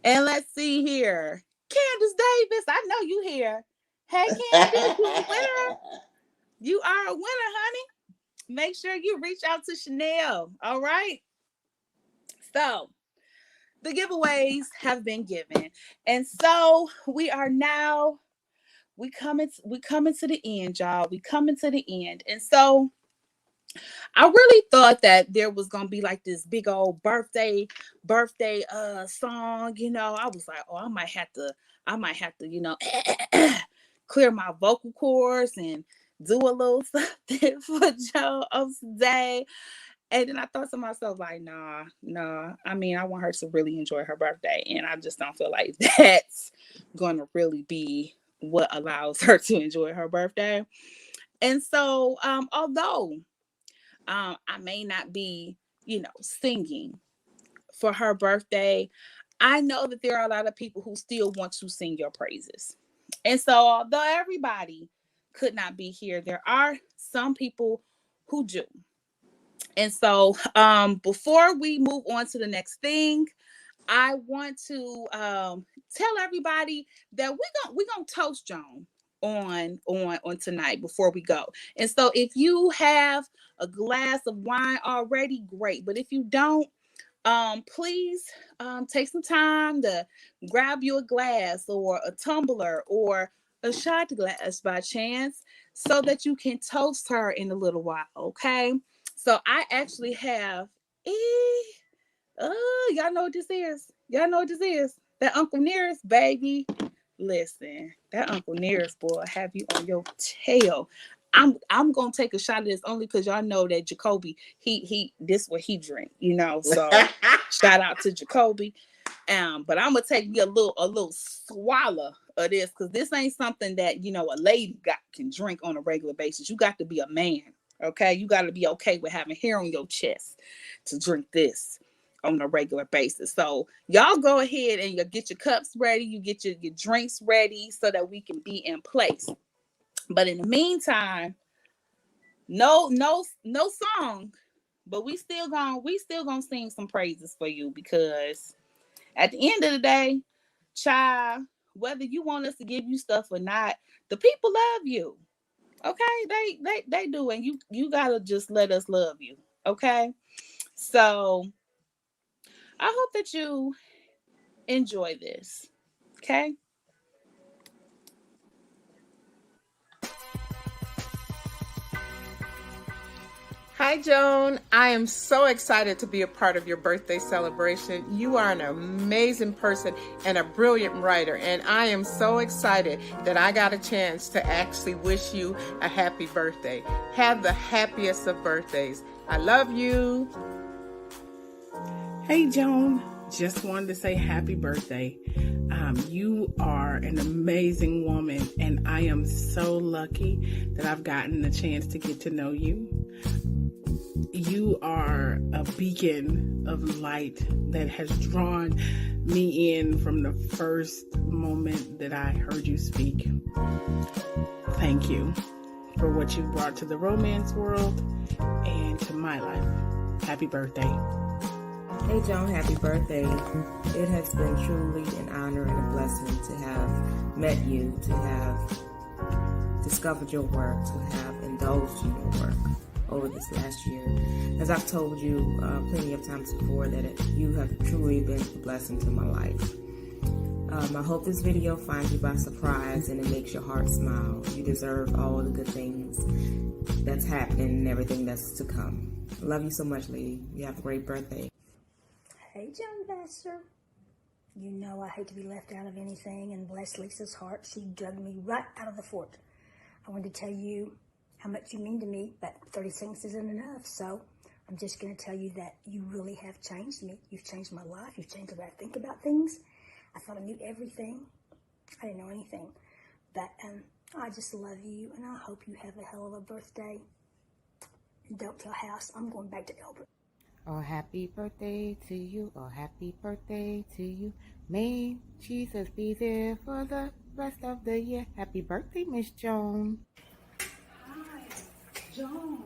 And let's see here. Candace Davis, I know you here. Hey, Candace, you a winner. You are a winner, honey. Make sure you reach out to Chanel. All right. So the giveaways have been given. And so we are now, we coming to the end, y'all. We coming to the end. And so I really thought that there was gonna be like this big old birthday song, you know. I was like, oh, I might have to, you know, clear my vocal cords and do a little something for Joe today. And then I thought to myself, like, nah. I mean, I want her to really enjoy her birthday, and I just don't feel like that's gonna really be what allows her to enjoy her birthday. And so, although I may not be, you know, singing for her birthday, I know that there are a lot of people who still want to sing your praises. And so, although everybody could not be here, there are some people who do. And so, before we move on to the next thing, I want to tell everybody that we're gonna toast Joan on tonight before we go. And so if you have a glass of wine already, great. But if you don't, please take some time to grab you a glass or a tumbler or a shot glass by chance so that you can toast her in a little while, okay? So I actually have y'all know what this is. That Uncle Nearest, baby. Listen, that Uncle Nearest boy have you on your tail. I'm gonna take a shot of this only because y'all know that Jacoby, he this what he drink, so shout out to Jacoby. But I'm gonna take you a little swallow of this, because this ain't something that a lady can drink on a regular basis. You got to be a man, okay? You got to be okay with having hair on your chest to drink this on a regular basis. So y'all go ahead and you get your cups ready, you get your drinks ready, so that we can be in place. But in the meantime, no song, but we still gonna sing some praises for you, because at the end of the day, child, whether you want us to give you stuff or not, the people love you. Okay, they do, and you gotta just let us love you. Okay, so I hope that you enjoy this. Okay. Hi, Joan. I am so excited to be a part of your birthday celebration. You are an amazing person and a brilliant writer, and I am so excited that I got a chance to actually wish you a happy birthday. Have the happiest of birthdays. I love you. Hey, Joan. Just wanted to say happy birthday. You are an amazing woman, and I am so lucky that I've gotten the chance to get to know you. You are a beacon of light that has drawn me in from the first moment that I heard you speak. Thank you for what you brought to the romance world and to my life. Happy birthday. Hey Joan, happy birthday. It has been truly an honor and a blessing to have met you, to have discovered your work, to have indulged in your work over this last year. As I've told you plenty of times before, that you have truly been a blessing to my life. I hope this video finds you by surprise and it makes your heart smile. You deserve all the good things that's happening and everything that's to come. I love you so much, lady. You have a great birthday. Hey, Joan Vassar. You know I hate to be left out of anything, and bless Lisa's heart, she dug me right out of the fort. I wanted to tell you how much you mean to me, but 30 seconds isn't enough, so I'm just going to tell you that you really have changed me. You've changed my life. You've changed the way I think about things. I thought I knew everything. I didn't know anything. But I just love you, and I hope you have a hell of a birthday. And don't tell House I'm going back to Elbert. Oh, happy birthday to you. Oh, happy birthday to you. May Jesus be there for the rest of the year. Happy birthday, Miss Joan. Hi, Joan.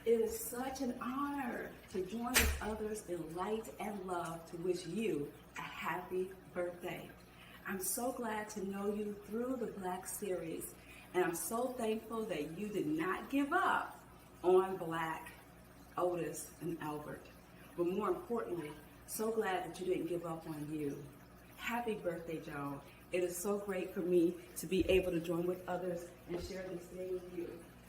It is such an honor to join with others in light and love to wish you a happy birthday. I'm so glad to know you through the Black series, and I'm so thankful that you did not give up on Black, Otis, and Albert. But more importantly, so glad that you didn't give up on you. Happy birthday, Joan. It is so great for me to be able to join with others and share this day with you.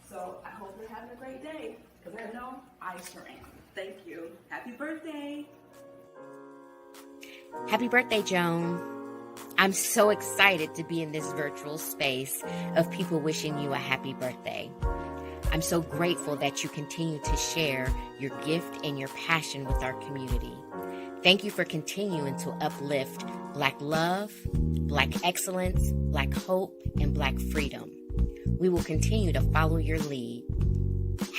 So I hope you're having a great day, because I know I sure am. Thank you. Happy birthday. Happy birthday, Joan. I'm so excited to be in this virtual space of people wishing you a happy birthday. I'm so grateful that you continue to share your gift and your passion with our community. Thank you for continuing to uplift Black love, Black excellence, Black hope, and Black freedom. We will continue to follow your lead.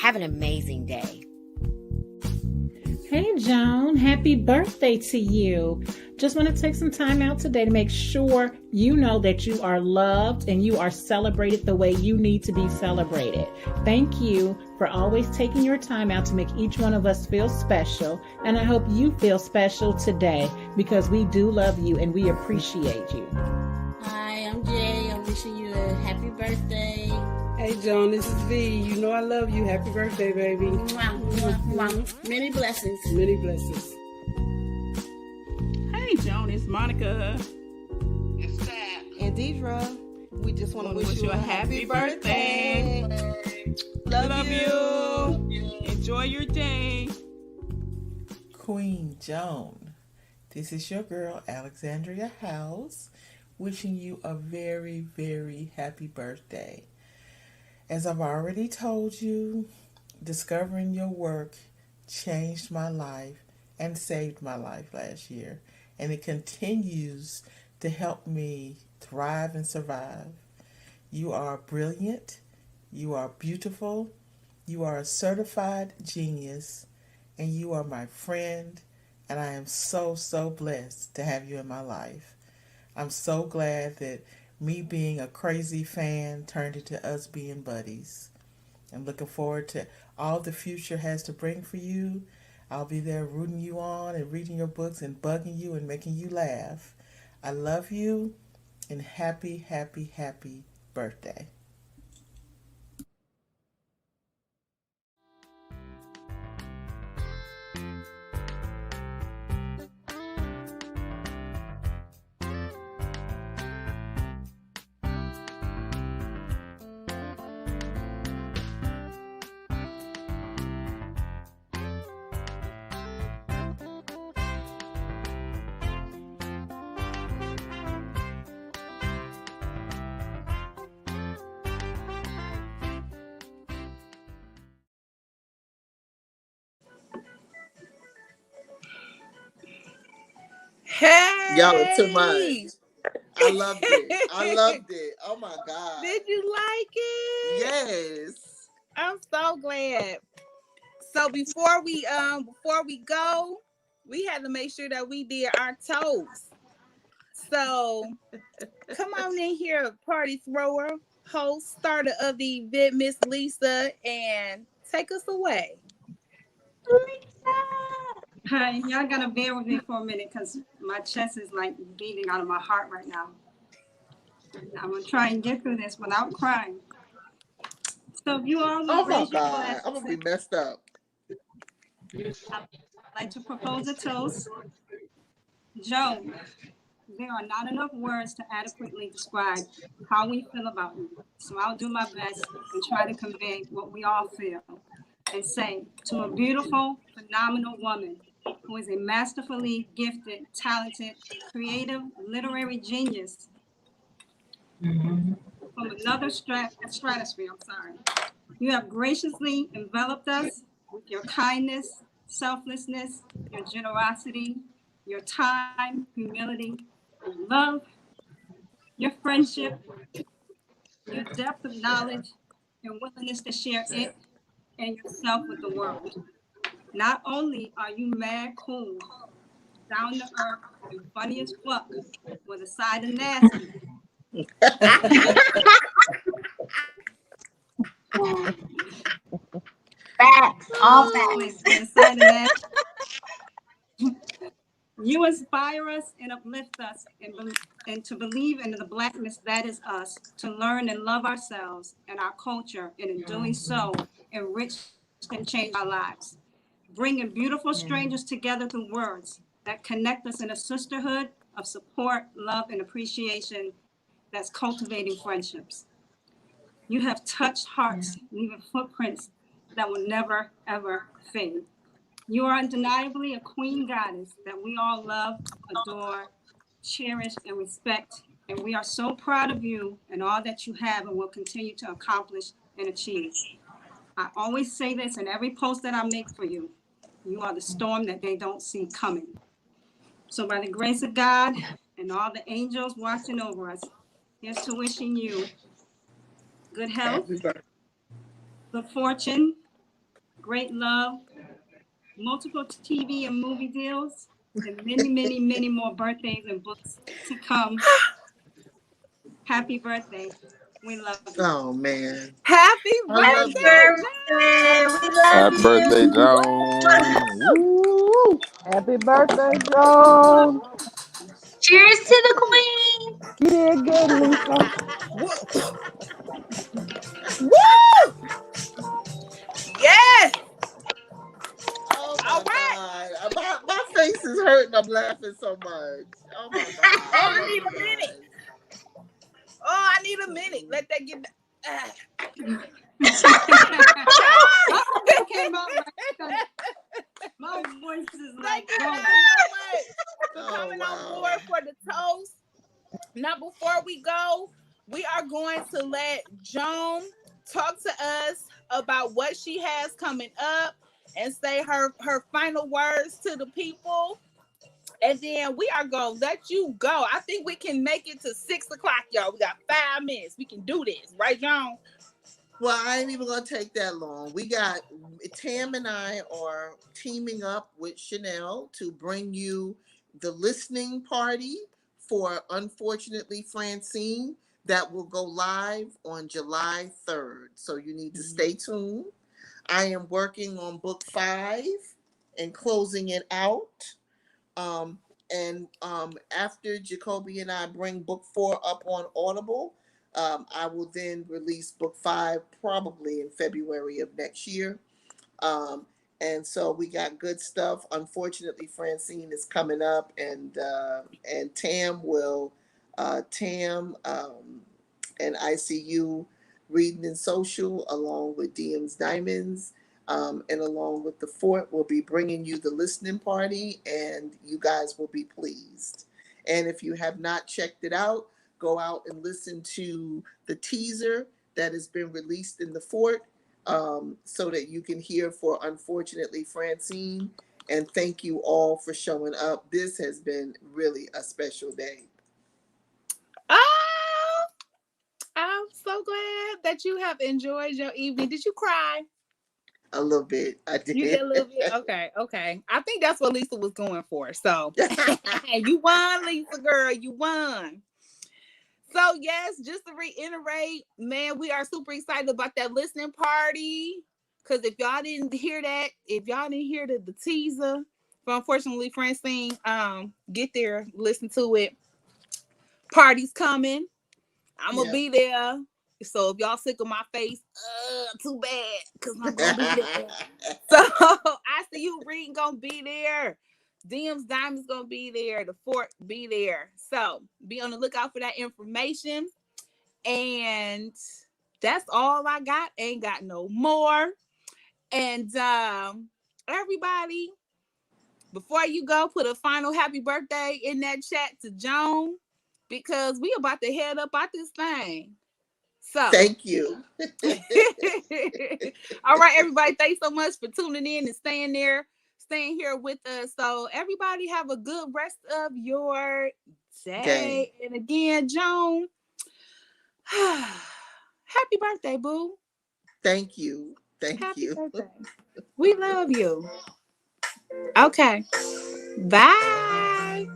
Have an amazing day. Hey, Joan, happy birthday to you. Just want to take some time out today to make sure you know that you are loved and you are celebrated the way you need to be celebrated. Thank you for always taking your time out to make each one of us feel special. And I hope you feel special today, because we do love you and we appreciate you. Hi, I'm Jay. I'm wishing you a happy birthday. Hey, Joan, this is V. You know I love you. Happy birthday, baby. Mwah, mwah, mwah. Many blessings. Many blessings. Hey, Joan, it's Monica. And Deidre, we just want to wish you a happy birthday. Love you. Enjoy your day. Queen Joan, this is your girl, Alexandria House, wishing you a very, very happy birthday. As I've already told you, discovering your work changed my life and saved my life last year, and it continues to help me thrive and survive. You are brilliant, you are beautiful, you are a certified genius, and you are my friend, and I am so, so blessed to have you in my life. I'm so glad that me being a crazy fan turned into us being buddies. I'm looking forward to all the future has to bring for you. I'll be there rooting you on and reading your books and bugging you and making you laugh. I love you and happy, happy, happy birthday. Hey! Y'all are too much. I loved it. I loved it. Oh my God. Did you like it? Yes. I'm so glad. So before we go, we had to make sure that we did our toast. So come on in here, party thrower, host, starter of the event, Miss Lisa, and take us away. Hi, y'all gotta bear with me for a minute because my chest is like beating out of my heart right now. I'm gonna try and get through this without crying. So if you all Oh would my raise your God. I'm glasses, gonna be messed up. I'd like to propose a toast. Joan, there are not enough words to adequately describe how we feel about you. So I'll do my best and try to convey what we all feel and say to a beautiful, phenomenal woman who is a masterfully gifted, talented, creative, literary genius from another stratosphere. I'm sorry. You have graciously enveloped us with your kindness, selflessness, your generosity, your time, humility, your love, your friendship, your depth of knowledge, and willingness to share it and yourself with the world. Not only are you mad cool, down to earth, and funny as fuck, with a side of nasty. Facts, all facts. With a side of nasty. You inspire us and uplift us and to believe in the Blackness that is us, to learn and love ourselves and our culture, and in doing so, enrich and change our lives. Bringing beautiful strangers together through words that connect us in a sisterhood of support, love, and appreciation that's cultivating friendships. You have touched hearts, leaving footprints that will never, ever fade. You are undeniably a queen goddess that we all love, adore, cherish, and respect. And we are so proud of you and all that you have and will continue to accomplish and achieve. I always say this in every post that I make for you. You are the storm that they don't see coming. So by the grace of God and all the angels watching over us, here's to wishing you good health, good fortune, great love, multiple TV and movie deals, and many, many, many more birthdays and books to come. Happy birthday. We love you. Oh man. Happy birthday, we love Happy birthday, you. Joan. Woo! Happy birthday, Joan. Cheers to the queen. You did good, Lisa. Woo! Yes! Oh my God. My face is hurting. I'm laughing so much. Oh my God. Oh, I love need you a minute. guys. Oh, I need a minute. Let that get. That came out right. My voice is like Thank you going. guys so much for Oh, coming on wow. board for the toast. Now, before we go, we are going to let Joan talk to us about what she has coming up and say her final words to the people. And then we are going to let you go. I think we can make it to 6 o'clock, y'all. We got 5 minutes. We can do this. Right, Joan? Well, I ain't even going to take that long. We got Tam and I are teaming up with Chanel to bring you the listening party for Unfortunately Francine that will go live on July 3rd. So you need to stay tuned. I am working on book 5 and closing it out. After Jacoby and I bring book 4 up on Audible, I will then release book 5 probably in February of next year. And so we got good stuff. Unfortunately, Francine is coming up, and Tam will and ICU Reading and Social, along with DM's Diamonds, and along with the Fort, will be bringing you the listening party, and you guys will be pleased. And if you have not checked it out, go out and listen to the teaser that has been released in the Fort, so that you can hear for Unfortunately Francine. And thank you all for showing up. This has been really a special day. Oh, I'm so glad that you have enjoyed your evening. Did you cry? A little bit. I did. You did a little bit? Okay. I think that's what Lisa was going for. So you won, Lisa girl. You won. So yes, just to reiterate, man, we are super excited about that listening party. Because if y'all didn't hear that, if y'all didn't hear the teaser for Unfortunately Francine, get there, listen to it. Party's coming. I'm gonna be there. So if y'all sick of my face, too bad, because I'm gonna be there. So ICU Reading gonna be there. DM's Diamonds gonna be there. The Fort be there. So be on the lookout for that information. And that's all I got. Ain't got no more. And everybody, before you go, put a final happy birthday in that chat to Joan, because we about to head up out this thing. So thank you. All right, everybody. Thanks so much for tuning in and staying here with us. So everybody have a good rest of your day. And again, Joan, happy birthday, boo. Thank you. Happy birthday. We love you. Okay. Bye.